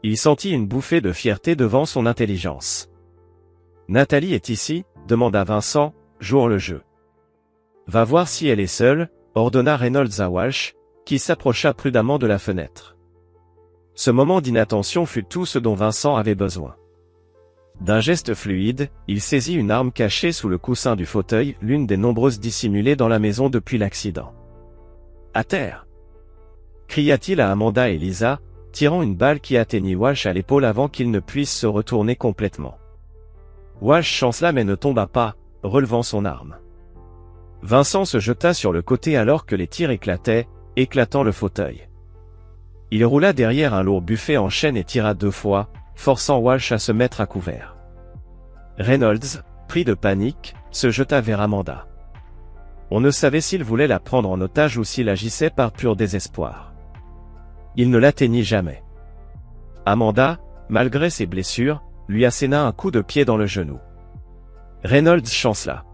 Il sentit une bouffée de fierté devant son intelligence. « Nathalie est ici ?» demanda Vincent, jouant le jeu. « Va voir si elle est seule » ordonna Reynolds à Walsh, qui s'approcha prudemment de la fenêtre. Ce moment d'inattention fut tout ce dont Vincent avait besoin. D'un geste fluide, il saisit une arme cachée sous le coussin du fauteuil, l'une des nombreuses dissimulées dans la maison depuis l'accident. « À terre !» cria-t-il à Amanda et Lisa, tirant une balle qui atteignit Walsh à l'épaule avant qu'il ne puisse se retourner complètement. Walsh chancela mais ne tomba pas, relevant son arme. Vincent se jeta sur le côté alors que les tirs éclataient, éclatant le fauteuil. Il roula derrière un lourd buffet en chaîne et tira 2 fois, forçant Walsh à se mettre à couvert. Reynolds, pris de panique, se jeta vers Amanda. On ne savait s'il voulait la prendre en otage ou s'il agissait par pur désespoir. Il ne l'atteignit jamais. Amanda, malgré ses blessures, lui asséna un coup de pied dans le genou. Reynolds chancela.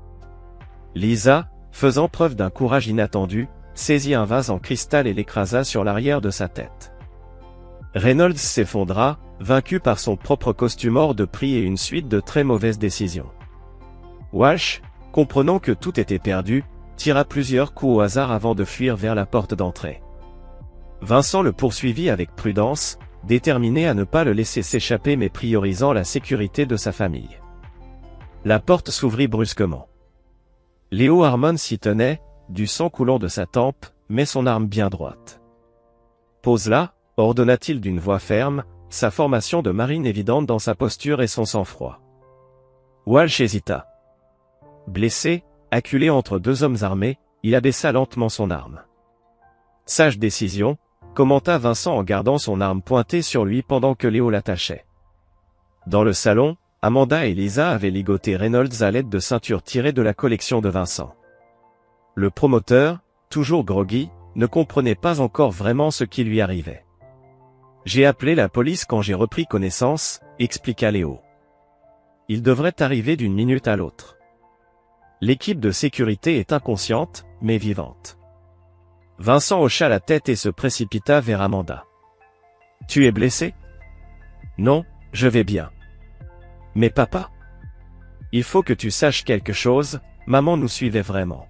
Lisa, faisant preuve d'un courage inattendu, saisit un vase en cristal et l'écrasa sur l'arrière de sa tête. Reynolds s'effondra, vaincu par son propre costume hors de prix et une suite de très mauvaises décisions. Walsh, comprenant que tout était perdu, tira plusieurs coups au hasard avant de fuir vers la porte d'entrée. Vincent le poursuivit avec prudence, déterminé à ne pas le laisser s'échapper mais priorisant la sécurité de sa famille. La porte s'ouvrit brusquement. Léo Harmon s'y tenait, du sang coulant de sa tempe, mais son arme bien droite. « Pose-la », ordonna-t-il d'une voix ferme, sa formation de marine évidente dans sa posture et son sang-froid. Walsh hésita. Blessé, acculé entre deux hommes armés, il abaissa lentement son arme. « Sage décision », commenta Vincent en gardant son arme pointée sur lui pendant que Léo l'attachait. Dans le salon, Amanda et Lisa avaient ligoté Reynolds à l'aide de ceintures tirées de la collection de Vincent. Le promoteur, toujours groggy, ne comprenait pas encore vraiment ce qui lui arrivait. « J'ai appelé la police quand j'ai repris connaissance », expliqua Léo. « Il devrait arriver d'une minute à l'autre. L'équipe de sécurité est inconsciente, mais vivante. » Vincent hocha la tête et se précipita vers Amanda. « Tu es blessé ? » ?»« Non, je vais bien. »« Mais papa ? » ?»« Il faut que tu saches quelque chose, maman nous suivait vraiment.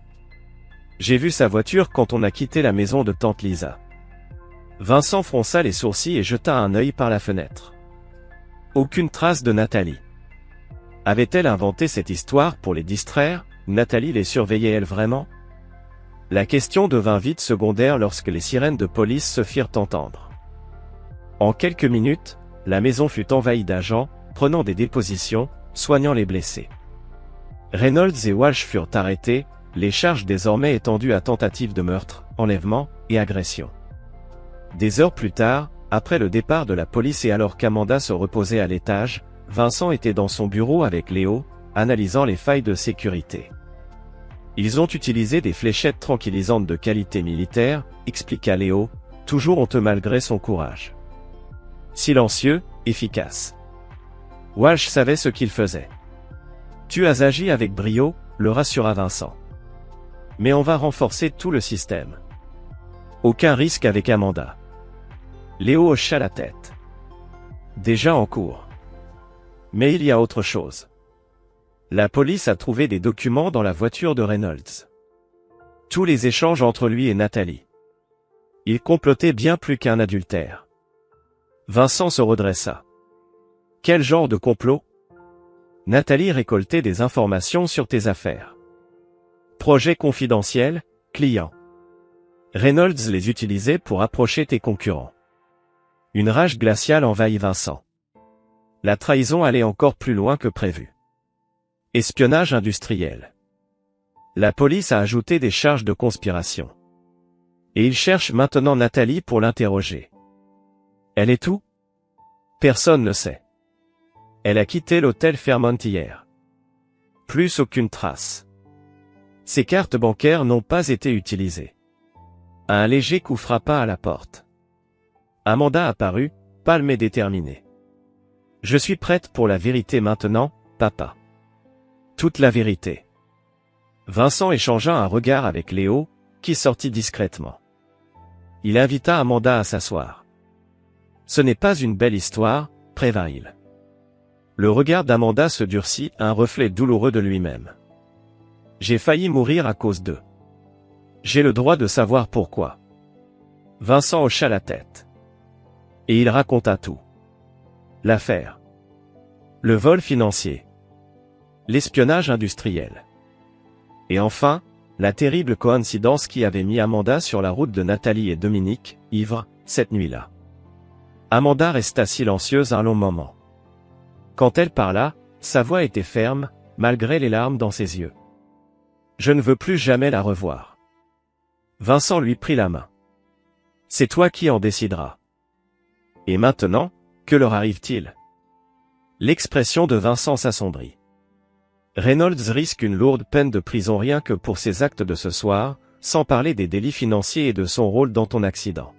J'ai vu sa voiture quand on a quitté la maison de tante Lisa. » Vincent fronça les sourcils et jeta un œil par la fenêtre. Aucune trace de Nathalie. Avait-elle inventé cette histoire pour les distraire, ou Nathalie les surveillait-elle vraiment ? La question devint vite secondaire lorsque les sirènes de police se firent entendre. En quelques minutes, la maison fut envahie d'agents, prenant des dépositions, soignant les blessés. Reynolds et Walsh furent arrêtés, les charges désormais étendues à tentative de meurtre, enlèvement et agression. Des heures plus tard, après le départ de la police et alors qu'Amanda se reposait à l'étage, Vincent était dans son bureau avec Léo, analysant les failles de sécurité. Ils ont utilisé des fléchettes tranquillisantes de qualité militaire, expliqua Léo, toujours honteux malgré son courage. Silencieux, efficace. Walsh savait ce qu'il faisait. Tu as agi avec brio, le rassura Vincent. Mais on va renforcer tout le système. Aucun risque avec Amanda. Léo hocha la tête. Déjà en cours. Mais il y a autre chose. La police a trouvé des documents dans la voiture de Reynolds. Tous les échanges entre lui et Nathalie. Il complotait bien plus qu'un adultère. Vincent se redressa. Quel genre de complot ? Nathalie récoltait des informations sur tes affaires. Projet confidentiel, client. Reynolds les utilisait pour approcher tes concurrents. Une rage glaciale envahit Vincent. La trahison allait encore plus loin que prévu. Espionnage industriel. La police a ajouté des charges de conspiration. Et il cherche maintenant Nathalie pour l'interroger. Elle est où ? Personne ne sait. Elle a quitté l'hôtel Fairmont hier. Plus aucune trace. Ses cartes bancaires n'ont pas été utilisées. Un léger coup frappa à la porte. Amanda apparut, pâle mais déterminée. « Je suis prête pour la vérité maintenant, papa. » Toute la vérité. Vincent échangea un regard avec Léo, qui sortit discrètement. Il invita Amanda à s'asseoir. « Ce n'est pas une belle histoire, » prévint-il. Le regard d'Amanda se durcit, un reflet douloureux de lui-même. « J'ai failli mourir à cause d'eux. J'ai le droit de savoir pourquoi. » Vincent hocha la tête. Et il raconta tout. L'affaire. Le vol financier. L'espionnage industriel. Et enfin, la terrible coïncidence qui avait mis Amanda sur la route de Nathalie et Dominique, ivres, cette nuit-là. Amanda resta silencieuse un long moment. Quand elle parla, sa voix était ferme, malgré les larmes dans ses yeux. « Je ne veux plus jamais la revoir. » Vincent lui prit la main. « C'est toi qui en décideras. » Et maintenant, que leur arrive-t-il ? L'expression de Vincent s'assombrit. Reynolds risque une lourde peine de prison rien que pour ses actes de ce soir, sans parler des délits financiers et de son rôle dans ton accident.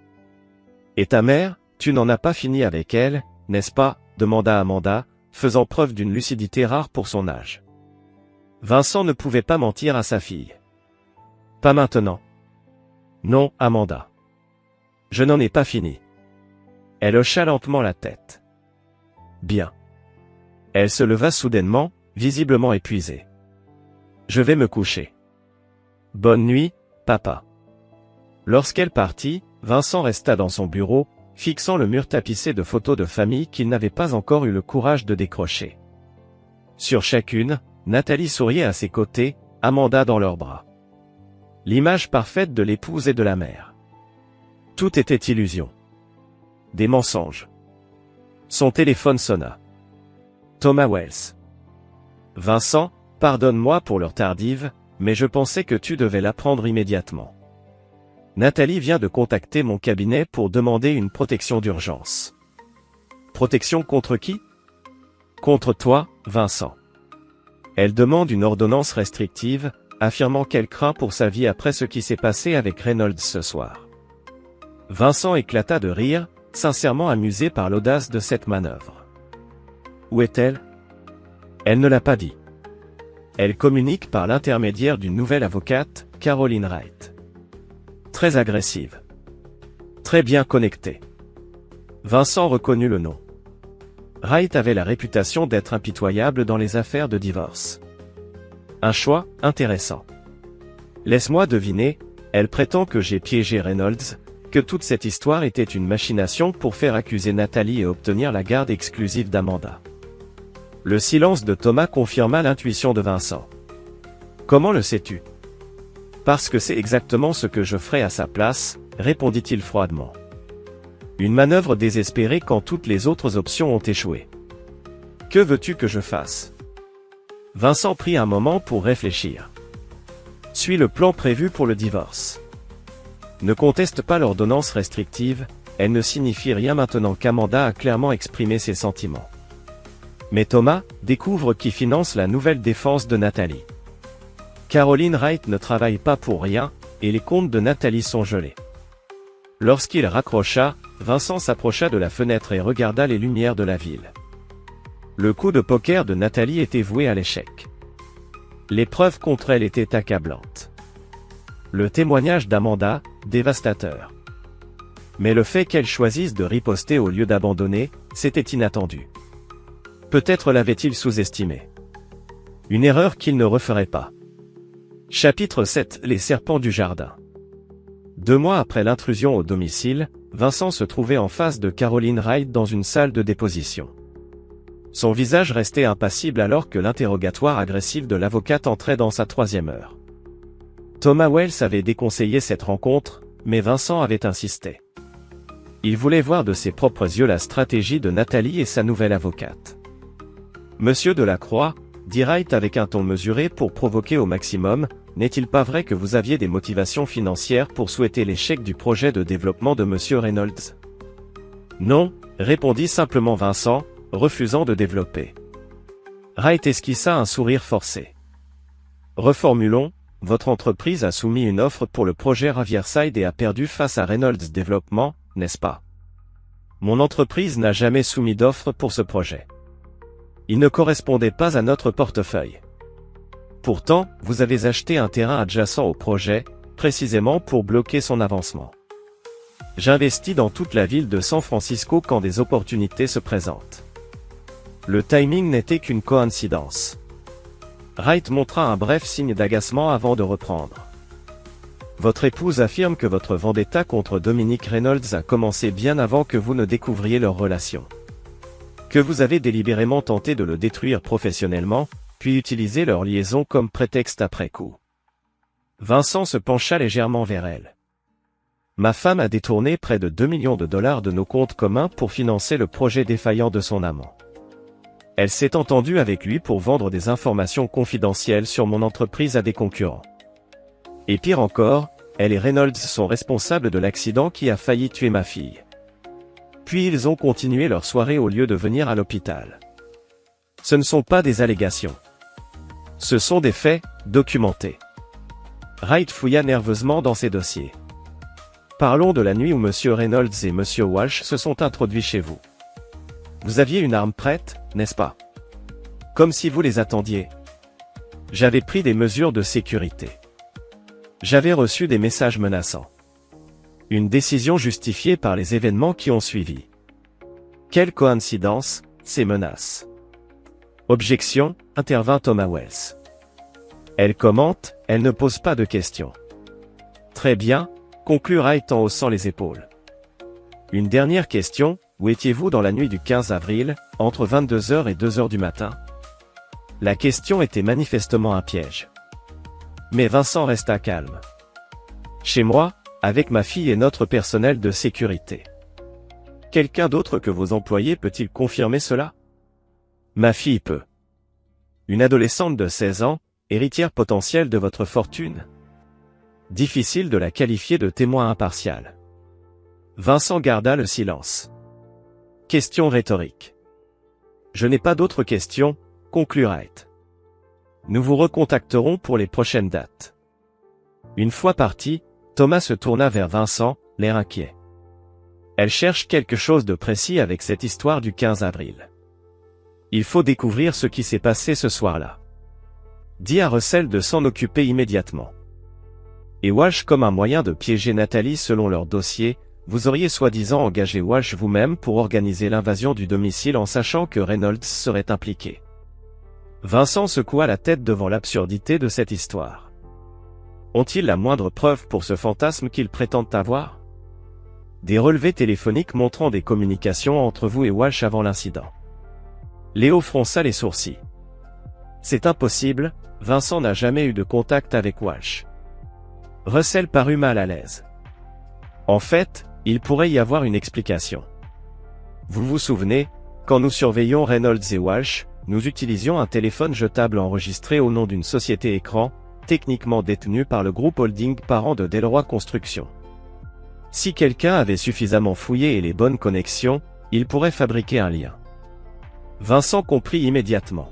Et ta mère, tu n'en as pas fini avec elle, n'est-ce pas ? Demanda Amanda, faisant preuve d'une lucidité rare pour son âge. Vincent ne pouvait pas mentir à sa fille. Pas maintenant. Non, Amanda. Je n'en ai pas fini. Elle hocha lentement la tête. Bien. Elle se leva soudainement, visiblement épuisée. Je vais me coucher. Bonne nuit, papa. Lorsqu'elle partit, Vincent resta dans son bureau, fixant le mur tapissé de photos de famille qu'il n'avait pas encore eu le courage de décrocher. Sur chacune, Nathalie souriait à ses côtés, Amanda dans leurs bras. L'image parfaite de l'épouse et de la mère. Tout était illusion. Des mensonges. Son téléphone sonna. Thomas Wells. Vincent, pardonne-moi pour l'heure tardive, mais je pensais que tu devais l'apprendre immédiatement. Nathalie vient de contacter mon cabinet pour demander une protection d'urgence. Protection contre qui? Contre toi, Vincent. Elle demande une ordonnance restrictive, affirmant qu'elle craint pour sa vie après ce qui s'est passé avec Reynolds ce soir. Vincent éclata de rire, sincèrement amusé par l'audace de cette manœuvre. Où est-elle? Elle ne l'a pas dit. Elle communique par l'intermédiaire d'une nouvelle avocate, Caroline Wright. Très agressive. Très bien connectée. Vincent reconnut le nom. Wright avait la réputation d'être impitoyable dans les affaires de divorce. Un choix intéressant. Laisse-moi deviner, elle prétend que j'ai piégé Reynolds, que toute cette histoire était une machination pour faire accuser Nathalie et obtenir la garde exclusive d'Amanda. Le silence de Thomas confirma l'intuition de Vincent. Comment le sais-tu? Parce que c'est exactement ce que je ferais à sa place, répondit-il froidement. Une manœuvre désespérée quand toutes les autres options ont échoué. Que veux-tu que je fasse? Vincent prit un moment pour réfléchir. Suis le plan prévu pour le divorce. Ne conteste pas l'ordonnance restrictive, elle ne signifie rien maintenant qu'Amanda a clairement exprimé ses sentiments. Mais Thomas découvre qui finance la nouvelle défense de Nathalie. Caroline Wright ne travaille pas pour rien, et les comptes de Nathalie sont gelés. Lorsqu'il raccrocha, Vincent s'approcha de la fenêtre et regarda les lumières de la ville. Le coup de poker de Nathalie était voué à l'échec. Les preuves contre elle étaient accablantes. Le témoignage d'Amanda, dévastateur. Mais le fait qu'elle choisisse de riposter au lieu d'abandonner, c'était inattendu. Peut-être l'avait-il sous-estimé. Une erreur qu'il ne referait pas. Chapitre 7 Les serpents du jardin. 2 mois après l'intrusion au domicile, Vincent se trouvait en face de Caroline Wright dans une salle de déposition. Son visage restait impassible alors que l'interrogatoire agressif de l'avocate entrait dans sa 3e heure. Thomas Wells avait déconseillé cette rencontre, mais Vincent avait insisté. Il voulait voir de ses propres yeux la stratégie de Nathalie et sa nouvelle avocate. Monsieur Delacroix, dit Wright avec un ton mesuré pour provoquer au maximum, n'est-il pas vrai que vous aviez des motivations financières pour souhaiter l'échec du projet de développement de Monsieur Reynolds? Non, répondit simplement Vincent, refusant de développer. Wright esquissa un sourire forcé. Reformulons, votre entreprise a soumis une offre pour le projet Riverside et a perdu face à Reynolds Développement, n'est-ce pas? Mon entreprise n'a jamais soumis d'offre pour ce projet. Il ne correspondait pas à notre portefeuille. Pourtant, vous avez acheté un terrain adjacent au projet, précisément pour bloquer son avancement. J'investis dans toute la ville de San Francisco quand des opportunités se présentent. Le timing n'était qu'une coïncidence. Wright montra un bref signe d'agacement avant de reprendre. Votre épouse affirme que votre vendetta contre Dominic Reynolds a commencé bien avant que vous ne découvriez leur relation. Que vous avez délibérément tenté de le détruire professionnellement, puis utilisé leur liaison comme prétexte après coup. Vincent se pencha légèrement vers elle. Ma femme a détourné près de 2 millions de dollars de nos comptes communs pour financer le projet défaillant de son amant. Elle s'est entendue avec lui pour vendre des informations confidentielles sur mon entreprise à des concurrents. Et pire encore, elle et Reynolds sont responsables de l'accident qui a failli tuer ma fille. Puis ils ont continué leur soirée au lieu de venir à l'hôpital. Ce ne sont pas des allégations. Ce sont des faits, documentés. Wright fouilla nerveusement dans ses dossiers. Parlons de la nuit où M. Reynolds et M. Walsh se sont introduits chez vous. Vous aviez une arme prête, n'est-ce pas? Comme si vous les attendiez. J'avais pris des mesures de sécurité. J'avais reçu des messages menaçants. Une décision justifiée par les événements qui ont suivi. Quelle coïncidence, ces menaces. Objection, intervint Thomas Wells. Elle commente, elle ne pose pas de questions. Très bien, conclut Wright en haussant les épaules. Une dernière question, où étiez-vous dans la nuit du 15 avril, entre 22h et 2h du matin? La question était manifestement un piège. Mais Vincent resta calme. Chez moi, avec ma fille et notre personnel de sécurité. Quelqu'un d'autre que vos employés peut-il confirmer cela? Ma fille peut. Une adolescente de 16 ans, héritière potentielle de votre fortune? Difficile de la qualifier de témoin impartial. Vincent garda le silence. Question rhétorique. Je n'ai pas d'autres questions, conclut Wright. Nous vous recontacterons pour les prochaines dates. Une fois parti, Thomas se tourna vers Vincent, l'air inquiet. Elle cherche quelque chose de précis avec cette histoire du 15 avril. Il faut découvrir ce qui s'est passé ce soir-là. Dis à Russell de s'en occuper immédiatement. Et Walsh comme un moyen de piéger Nathalie selon leur dossier, vous auriez soi-disant engagé Walsh vous-même pour organiser l'invasion du domicile en sachant que Reynolds serait impliqué. Vincent secoua la tête devant l'absurdité de cette histoire. Ont-ils la moindre preuve pour ce fantasme qu'ils prétendent avoir? Des relevés téléphoniques montrant des communications entre vous et Walsh avant l'incident. Léo fronça les sourcils. C'est impossible, Vincent n'a jamais eu de contact avec Walsh. Russell parut mal à l'aise. En fait, il pourrait y avoir une explication. Vous vous souvenez, quand nous surveillions Reynolds et Walsh, nous utilisions un téléphone jetable enregistré au nom d'une société écran, techniquement détenue par le groupe holding parent de Delroy Construction. Si quelqu'un avait suffisamment fouillé et les bonnes connexions, il pourrait fabriquer un lien. Vincent comprit immédiatement.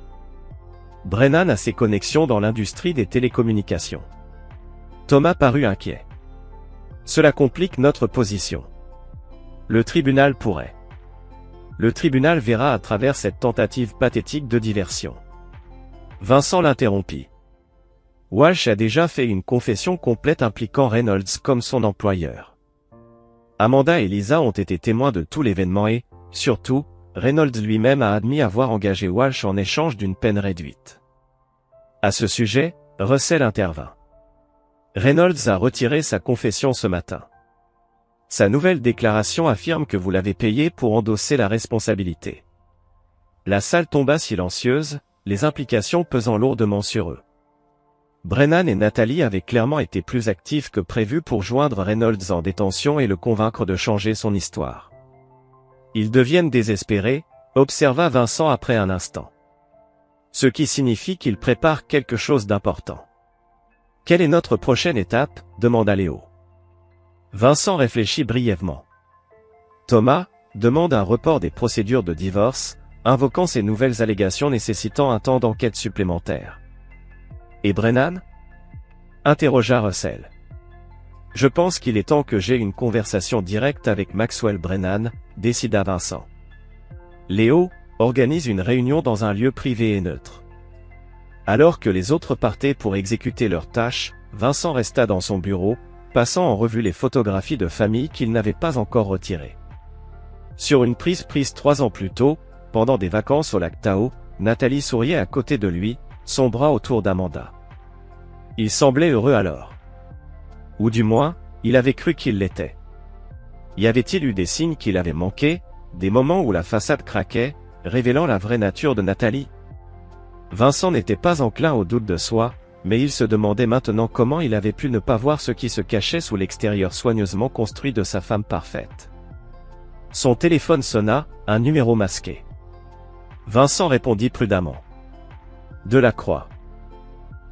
Brennan a ses connexions dans l'industrie des télécommunications. Thomas parut inquiet. Cela complique notre position. Le tribunal pourrait. Le tribunal verra à travers cette tentative pathétique de diversion. Vincent l'interrompit. Walsh a déjà fait une confession complète impliquant Reynolds comme son employeur. Amanda et Lisa ont été témoins de tout l'événement et, surtout, Reynolds lui-même a admis avoir engagé Walsh en échange d'une peine réduite. À ce sujet, Russell intervint. Reynolds a retiré sa confession ce matin. Sa nouvelle déclaration affirme que vous l'avez payé pour endosser la responsabilité. La salle tomba silencieuse, les implications pesant lourdement sur eux. Brennan et Nathalie avaient clairement été plus actifs que prévu pour joindre Reynolds en détention et le convaincre de changer son histoire. Ils deviennent désespérés, observa Vincent après un instant. Ce qui signifie qu'ils préparent quelque chose d'important. Quelle est notre prochaine étape? Demanda Léo. Vincent réfléchit brièvement. Thomas demande un report des procédures de divorce, invoquant ces nouvelles allégations nécessitant un temps d'enquête supplémentaire. Et Brennan? Interrogea Russell. Je pense qu'il est temps que j'aie une conversation directe avec Maxwell Brennan, décida Vincent. Léo organise une réunion dans un lieu privé et neutre. Alors que les autres partaient pour exécuter leurs tâches, Vincent resta dans son bureau, passant en revue les photographies de famille qu'il n'avait pas encore retirées. Sur une prise 3 ans plus tôt, pendant des vacances au lac Tahoe, Nathalie souriait à côté de lui, son bras autour d'Amanda. Il semblait heureux alors. Ou du moins, il avait cru qu'il l'était. Y avait-il eu des signes qu'il avait manqués, des moments où la façade craquait, révélant la vraie nature de Nathalie? Vincent n'était pas enclin au doute de soi, mais il se demandait maintenant comment il avait pu ne pas voir ce qui se cachait sous l'extérieur soigneusement construit de sa femme parfaite. Son téléphone sonna, un numéro masqué. Vincent répondit prudemment. Delacroix.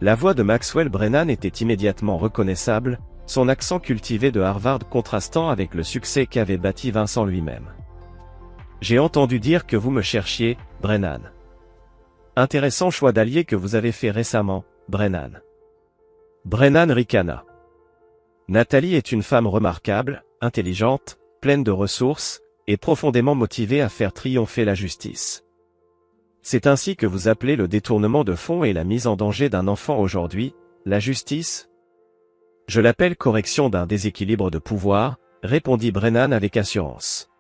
La voix de Maxwell Brennan était immédiatement reconnaissable, son accent cultivé de Harvard contrastant avec le succès qu'avait bâti Vincent lui-même. J'ai entendu dire que vous me cherchiez, Brennan. Intéressant choix d'allié que vous avez fait récemment, Brennan. Brennan ricana. Nathalie est une femme remarquable, intelligente, pleine de ressources, et profondément motivée à faire triompher la justice. C'est ainsi que vous appelez le détournement de fonds et la mise en danger d'un enfant aujourd'hui, la justice? Je l'appelle correction d'un déséquilibre de pouvoir, répondit Brennan avec assurance.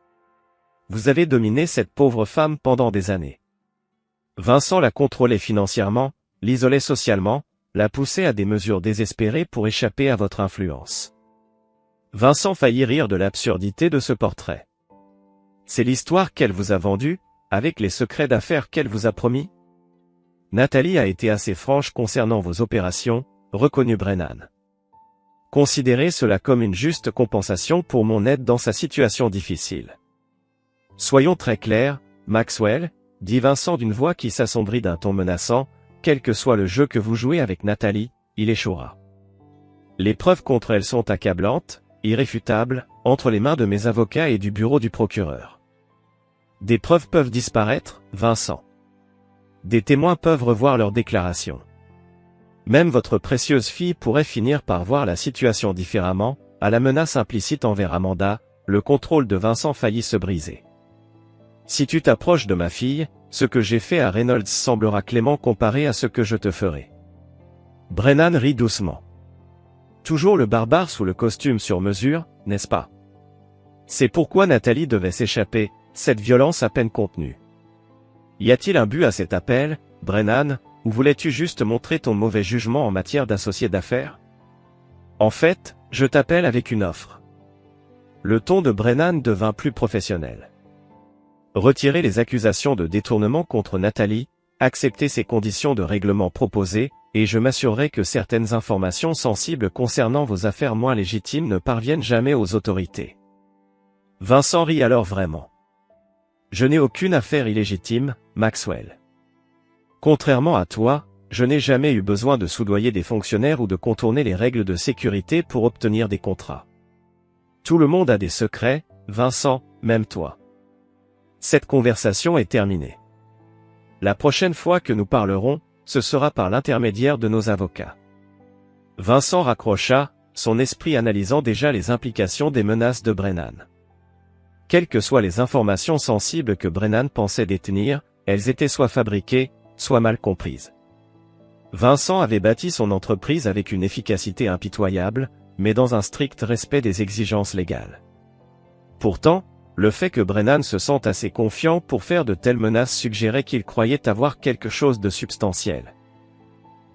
Vous avez dominé cette pauvre femme pendant des années. Vincent la contrôlait financièrement, l'isolait socialement, la poussait à des mesures désespérées pour échapper à votre influence. Vincent faillit rire de l'absurdité de ce portrait. C'est l'histoire qu'elle vous a vendue, avec les secrets d'affaires qu'elle vous a promis? Nathalie a été assez franche concernant vos opérations, reconnut Brennan. Considérez cela comme une juste compensation pour mon aide dans sa situation difficile. Soyons très clairs, Maxwell, dit Vincent d'une voix qui s'assombrit d'un ton menaçant, quel que soit le jeu que vous jouez avec Nathalie, il échouera. Les preuves contre elle sont accablantes, irréfutables, entre les mains de mes avocats et du bureau du procureur. Des preuves peuvent disparaître, Vincent. Des témoins peuvent revoir leurs déclarations. Même votre précieuse fille pourrait finir par voir la situation différemment, à la menace implicite envers Amanda, le contrôle de Vincent faillit se briser. Si tu t'approches de ma fille, ce que j'ai fait à Reynolds semblera clément comparé à ce que je te ferai. Brennan rit doucement. Toujours le barbare sous le costume sur mesure, n'est-ce pas? C'est pourquoi Nathalie devait s'échapper, cette violence à peine contenue. Y a-t-il un but à cet appel, Brennan, ou voulais-tu juste montrer ton mauvais jugement en matière d'associé d'affaires? En fait, je t'appelle avec une offre. Le ton de Brennan devint plus professionnel. Retirer les accusations de détournement contre Nathalie, accepter ces conditions de règlement proposées, et je m'assurerai que certaines informations sensibles concernant vos affaires moins légitimes ne parviennent jamais aux autorités. Vincent rit alors vraiment. Je n'ai aucune affaire illégitime, Maxwell. Contrairement à toi, je n'ai jamais eu besoin de soudoyer des fonctionnaires ou de contourner les règles de sécurité pour obtenir des contrats. Tout le monde a des secrets, Vincent, même toi. Cette conversation est terminée. La prochaine fois que nous parlerons, ce sera par l'intermédiaire de nos avocats. Vincent raccrocha, son esprit analysant déjà les implications des menaces de Brennan. Quelles que soient les informations sensibles que Brennan pensait détenir, elles étaient soit fabriquées, soit mal comprises. Vincent avait bâti son entreprise avec une efficacité impitoyable, mais dans un strict respect des exigences légales. Pourtant, le fait que Brennan se sente assez confiant pour faire de telles menaces suggérait qu'il croyait avoir quelque chose de substantiel.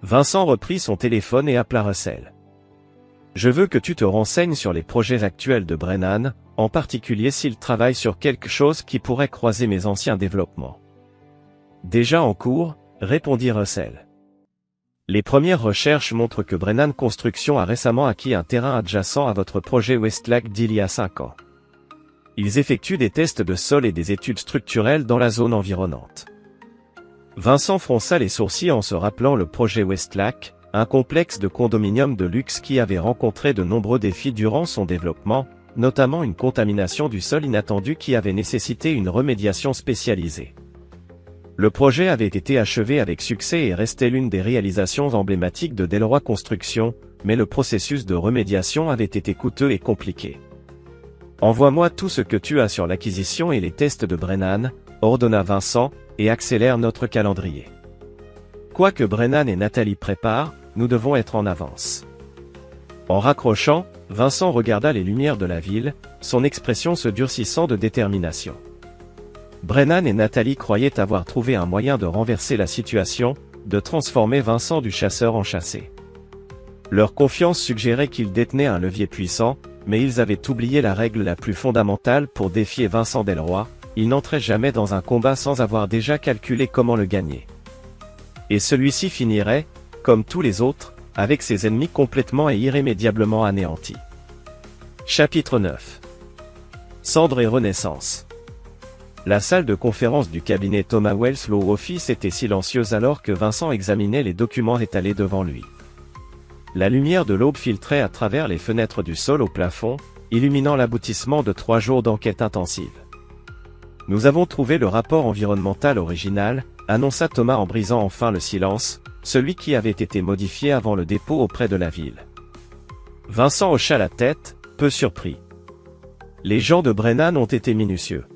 Vincent reprit son téléphone et appela Russell. Je veux que tu te renseignes sur les projets actuels de Brennan, en particulier s'il travaille sur quelque chose qui pourrait croiser mes anciens développements. Déjà en cours, répondit Russell. Les premières recherches montrent que Brennan Construction a récemment acquis un terrain adjacent à votre projet Westlake d'il y a 5 ans. Ils effectuent des tests de sol et des études structurelles dans la zone environnante. Vincent fronça les sourcils en se rappelant le projet Westlake, un complexe de condominiums de luxe qui avait rencontré de nombreux défis durant son développement, notamment une contamination du sol inattendue qui avait nécessité une remédiation spécialisée. Le projet avait été achevé avec succès et restait l'une des réalisations emblématiques de Delroy Construction, mais le processus de remédiation avait été coûteux et compliqué. Envoie-moi tout ce que tu as sur l'acquisition et les tests de Brennan, ordonna Vincent, et accélère notre calendrier. Quoi que Brennan et Nathalie préparent, nous devons être en avance. En raccrochant, Vincent regarda les lumières de la ville, son expression se durcissant de détermination. Brennan et Nathalie croyaient avoir trouvé un moyen de renverser la situation, de transformer Vincent du chasseur en chassé. Leur confiance suggérait qu'ils détenaient un levier puissant, mais ils avaient oublié la règle la plus fondamentale pour défier Vincent Delroy, ils n'entraient jamais dans un combat sans avoir déjà calculé comment le gagner. Et celui-ci finirait, comme tous les autres, avec ses ennemis complètement et irrémédiablement anéantis. Chapitre 9. Cendre et renaissance. La salle de conférence du cabinet Thomas Wells Law Office était silencieuse alors que Vincent examinait les documents étalés devant lui. La lumière de l'aube filtrait à travers les fenêtres du sol au plafond, illuminant l'aboutissement de 3 jours d'enquête intensive. Nous avons trouvé le rapport environnemental original, annonça Thomas en brisant enfin le silence, celui qui avait été modifié avant le dépôt auprès de la ville. Vincent hocha la tête, peu surpris. Les gens de Brennan ont été minutieux.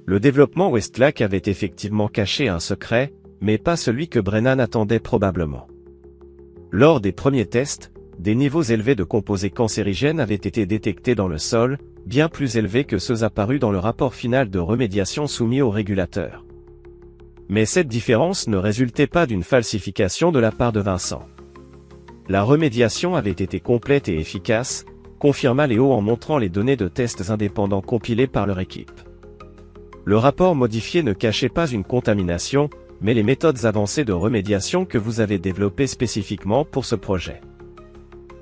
Le développement Westlac avait effectivement caché un secret, mais pas celui que Brennan attendait probablement. Lors des premiers tests, des niveaux élevés de composés cancérigènes avaient été détectés dans le sol, bien plus élevés que ceux apparus dans le rapport final de remédiation soumis au régulateur. Mais cette différence ne résultait pas d'une falsification de la part de Vincent. La remédiation avait été complète et efficace, confirma Léo en montrant les données de tests indépendants compilés par leur équipe. Le rapport modifié ne cachait pas une contamination, mais les méthodes avancées de remédiation que vous avez développées spécifiquement pour ce projet.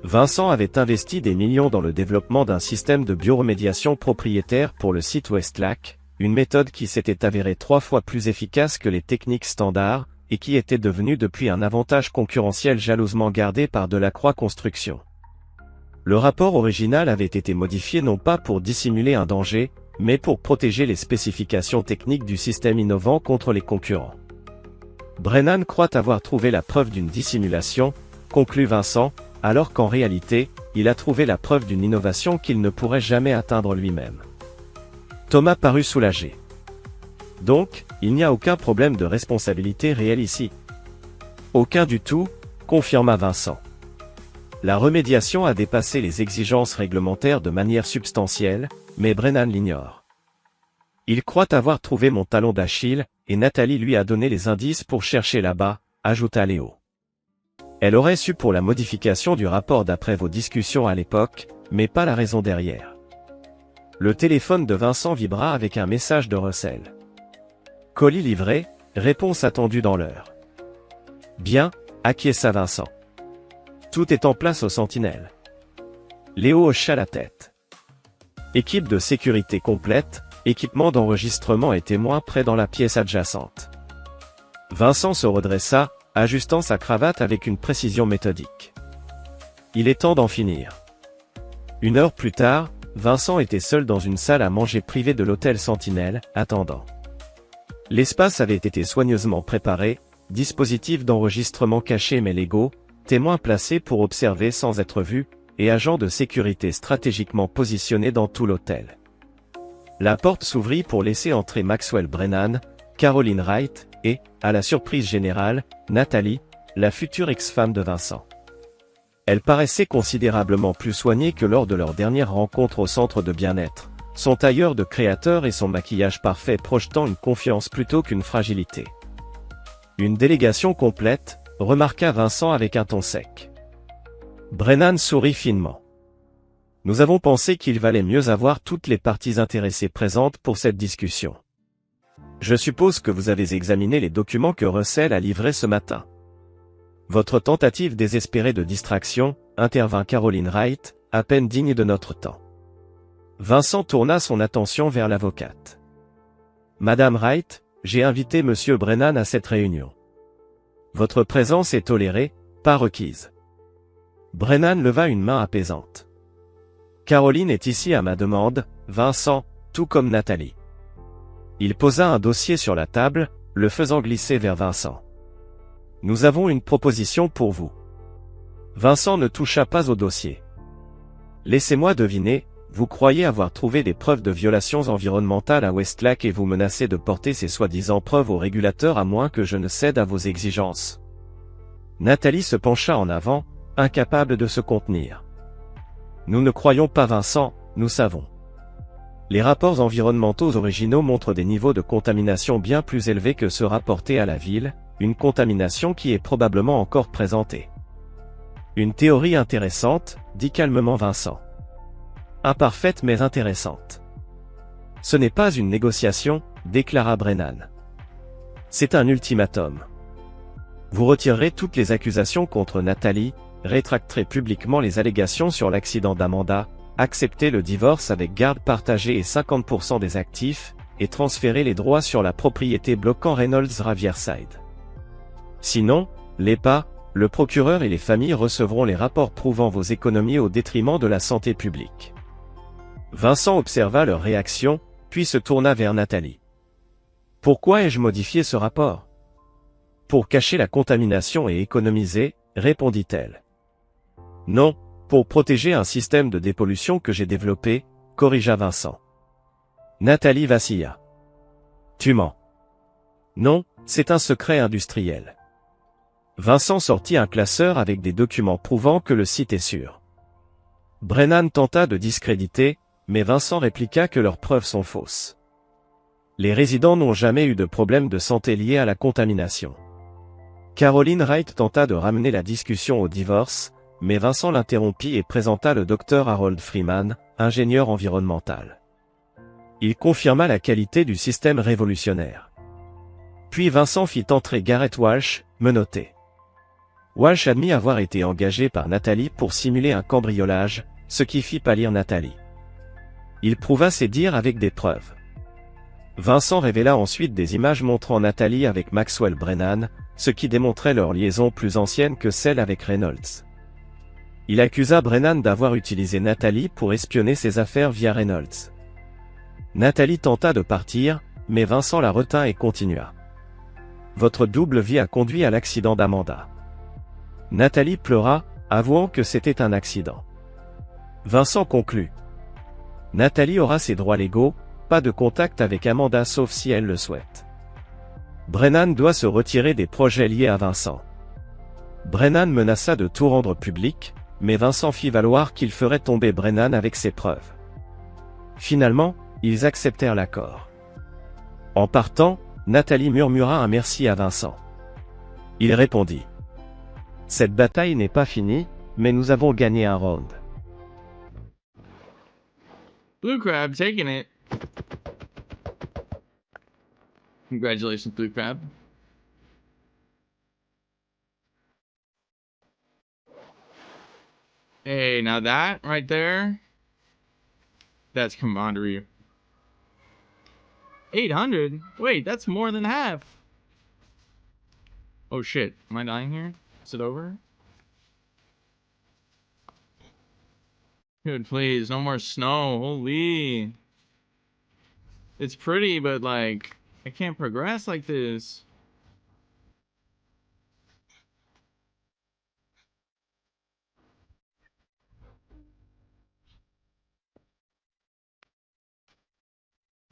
Vincent avait investi des millions dans le développement d'un système de bioremédiation propriétaire pour le site Westlac, une méthode qui s'était avérée 3 fois plus efficace que les techniques standards, et qui était devenue depuis un avantage concurrentiel jalousement gardé par Delacroix Construction. Le rapport original avait été modifié non pas pour dissimuler un danger, mais pour protéger les spécifications techniques du système innovant contre les concurrents. Brennan croit avoir trouvé la preuve d'une dissimulation, conclut Vincent, alors qu'en réalité, il a trouvé la preuve d'une innovation qu'il ne pourrait jamais atteindre lui-même. Thomas parut soulagé. Donc, il n'y a aucun problème de responsabilité réel ici. Aucun du tout, confirma Vincent. La remédiation a dépassé les exigences réglementaires de manière substantielle, mais Brennan l'ignore. Il croit avoir trouvé mon talon d'Achille, et Nathalie lui a donné les indices pour chercher là-bas, ajouta Léo. Elle aurait su pour la modification du rapport d'après vos discussions à l'époque, mais pas la raison derrière. Le téléphone de Vincent vibra avec un message de Russell. Colis livré, réponse attendue dans l'heure. Bien, acquiesça Vincent. Tout est en place aux sentinelles. Léo hocha la tête. Équipe de sécurité complète, équipement d'enregistrement et témoins prêts dans la pièce adjacente. Vincent se redressa, ajustant sa cravate avec une précision méthodique. Il est temps d'en finir. 1 heure plus tard, Vincent était seul dans une salle à manger privée de l'hôtel Sentinelle, attendant. L'espace avait été soigneusement préparé, dispositif d'enregistrement caché mais légaux, témoins placés pour observer sans être vus, et agents de sécurité stratégiquement positionnés dans tout l'hôtel. La porte s'ouvrit pour laisser entrer Maxwell Brennan, Caroline Wright, et, à la surprise générale, Nathalie, la future ex-femme de Vincent. Elle paraissait considérablement plus soignée que lors de leur dernière rencontre au centre de bien-être, son tailleur de créateur et son maquillage parfait projetant une confiance plutôt qu'une fragilité. Une délégation complète, remarqua Vincent avec un ton sec. Brennan sourit finement. Nous avons pensé qu'il valait mieux avoir toutes les parties intéressées présentes pour cette discussion. Je suppose que vous avez examiné les documents que Russell a livrés ce matin. Votre tentative désespérée de distraction, intervint Caroline Wright, à peine digne de notre temps. Vincent tourna son attention vers l'avocate. Madame Wright, j'ai invité Monsieur Brennan à cette réunion. Votre présence est tolérée, pas requise. Brennan leva une main apaisante. Caroline est ici à ma demande, Vincent, tout comme Nathalie. Il posa un dossier sur la table, le faisant glisser vers Vincent. Nous avons une proposition pour vous. Vincent ne toucha pas au dossier. Laissez-moi deviner, vous croyez avoir trouvé des preuves de violations environnementales à Westlac et vous menacez de porter ces soi-disant preuves au régulateur à moins que je ne cède à vos exigences. Nathalie se pencha en avant, incapable de se contenir. Nous ne croyons pas Vincent, nous savons. Les rapports environnementaux originaux montrent des niveaux de contamination bien plus élevés que ceux rapportés à la ville, une contamination qui est probablement encore présentée. Une théorie intéressante, dit calmement Vincent. Imparfaite mais intéressante. Ce n'est pas une négociation, déclara Brennan. C'est un ultimatum. Vous retirerez toutes les accusations contre Nathalie, rétracterez publiquement les allégations sur l'accident d'Amanda, acceptez le divorce avec garde partagée et 50% des actifs, et transférez les droits sur la propriété bloquant Reynolds Riverside. Sinon, l'EPA, le procureur et les familles recevront les rapports prouvant vos économies au détriment de la santé publique. Vincent observa leur réaction, puis se tourna vers Nathalie. Pourquoi ai-je modifié ce rapport? Pour cacher la contamination et économiser, répondit-elle. Non, pour protéger un système de dépollution que j'ai développé, corrigea Vincent. Nathalie vacilla. Tu mens. Non, c'est un secret industriel. Vincent sortit un classeur avec des documents prouvant que le site est sûr. Brennan tenta de discréditer, mais Vincent répliqua que leurs preuves sont fausses. Les résidents n'ont jamais eu de problème de santé lié à la contamination. Caroline Wright tenta de ramener la discussion au divorce, mais Vincent l'interrompit et présenta le docteur Harold Freeman, ingénieur environnemental. Il confirma la qualité du système révolutionnaire. Puis Vincent fit entrer Garrett Walsh, menotté. Walsh admit avoir été engagé par Nathalie pour simuler un cambriolage, ce qui fit pâlir Nathalie. Il prouva ses dires avec des preuves. Vincent révéla ensuite des images montrant Nathalie avec Maxwell Brennan, ce qui démontrait leur liaison plus ancienne que celle avec Reynolds. Il accusa Brennan d'avoir utilisé Nathalie pour espionner ses affaires via Reynolds. Nathalie tenta de partir, mais Vincent la retint et continua. Votre double vie a conduit à l'accident d'Amanda. Nathalie pleura, avouant que c'était un accident. Vincent conclut. Nathalie aura ses droits légaux, pas de contact avec Amanda sauf si elle le souhaite. Brennan doit se retirer des projets liés à Vincent. Brennan menaça de tout rendre public, mais Vincent fit valoir qu'il ferait tomber Brennan avec ses preuves. Finalement, ils acceptèrent l'accord. En partant, Nathalie murmura un merci à Vincent. Il répondit. Cette bataille n'est pas finie, mais nous avons gagné un round. Blue Crab taking it. Congratulations, Blue Crab. Hey, now that right there, that's commandery. 800? Wait, that's more than half. Oh shit, am I dying here? Is it over? Dude, please, no more snow. Holy. It's pretty, but like, I can't progress like this.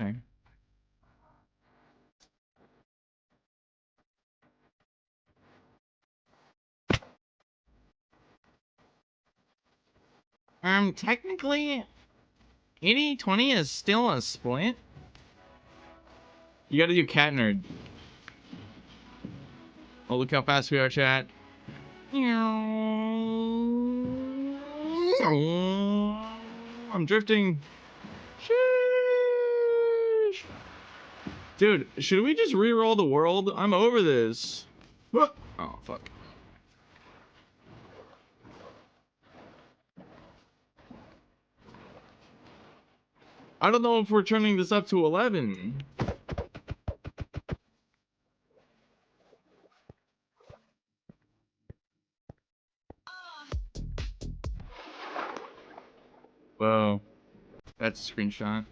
Okay. Technically, 80-20 is still a split. You gotta do cat nerd. Oh, look how fast we are, chat. I'm drifting. Sheesh. Dude, should we just re-roll the world? I'm over this. Oh, fuck. I don't know if we're turning this up to 11. Whoa. That's a screenshot.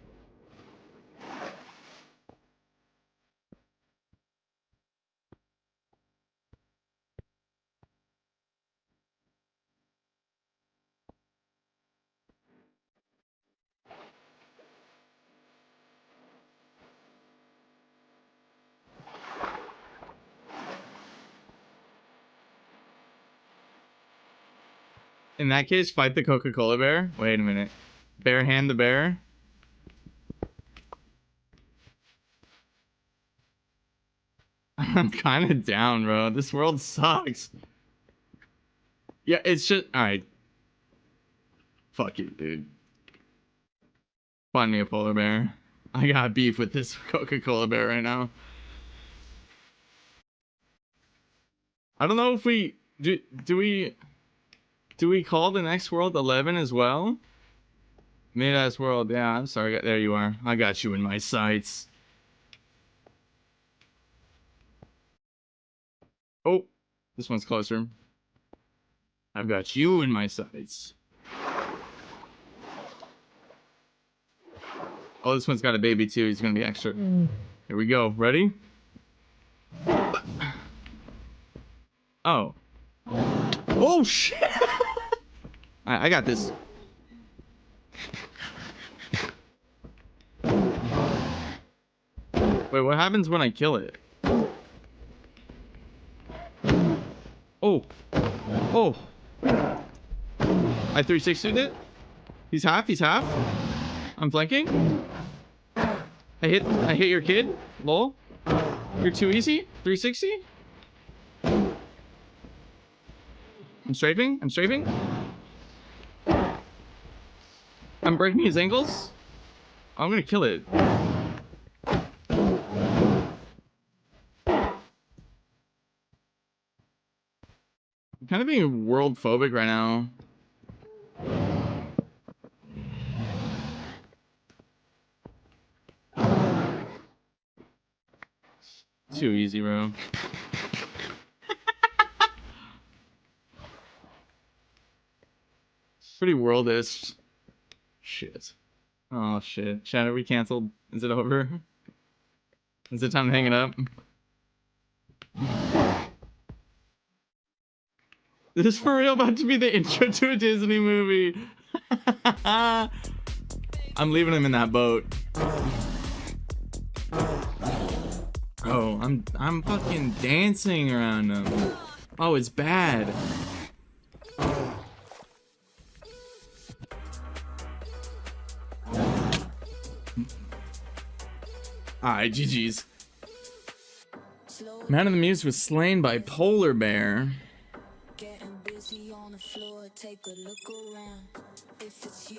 In that case, fight the Coca-Cola bear. Wait a minute. Bear hand the bear. I'm kind of down, bro. This world sucks. Yeah, it's just... Alright. Fuck it, dude. Find me a polar bear. I got beef with this Coca-Cola bear right now. I don't know if we... Do we call the next world 11 as well? Mid-ass world, yeah, I'm sorry. There you are. I got you in my sights. Oh, this one's closer. I've got you in my sights. Oh, this one's got a baby too. He's gonna be extra. Here we go. Ready? Oh. Oh, shit! I got this. Wait, what happens when I kill it? Oh. Oh. I 360'd it? He's half. I'm flanking. I hit your kid. Lol. You're too easy. 360. I'm strafing. I'm breaking his ankles. I'm gonna kill it. I'm kind of being world phobic right now. Too easy, bro. Pretty worldish. Shit. Oh shit. Chat, are we canceled? Is it over? Is it time to hang it up? This is for real about to be the intro to a Disney movie. I'm leaving him in that boat. Oh, I'm fucking dancing around him. Oh, it's bad. Alright, GG's. Man of the Muse was slain by Polar Bear. Getting busy on the floor, take a look around. If it's you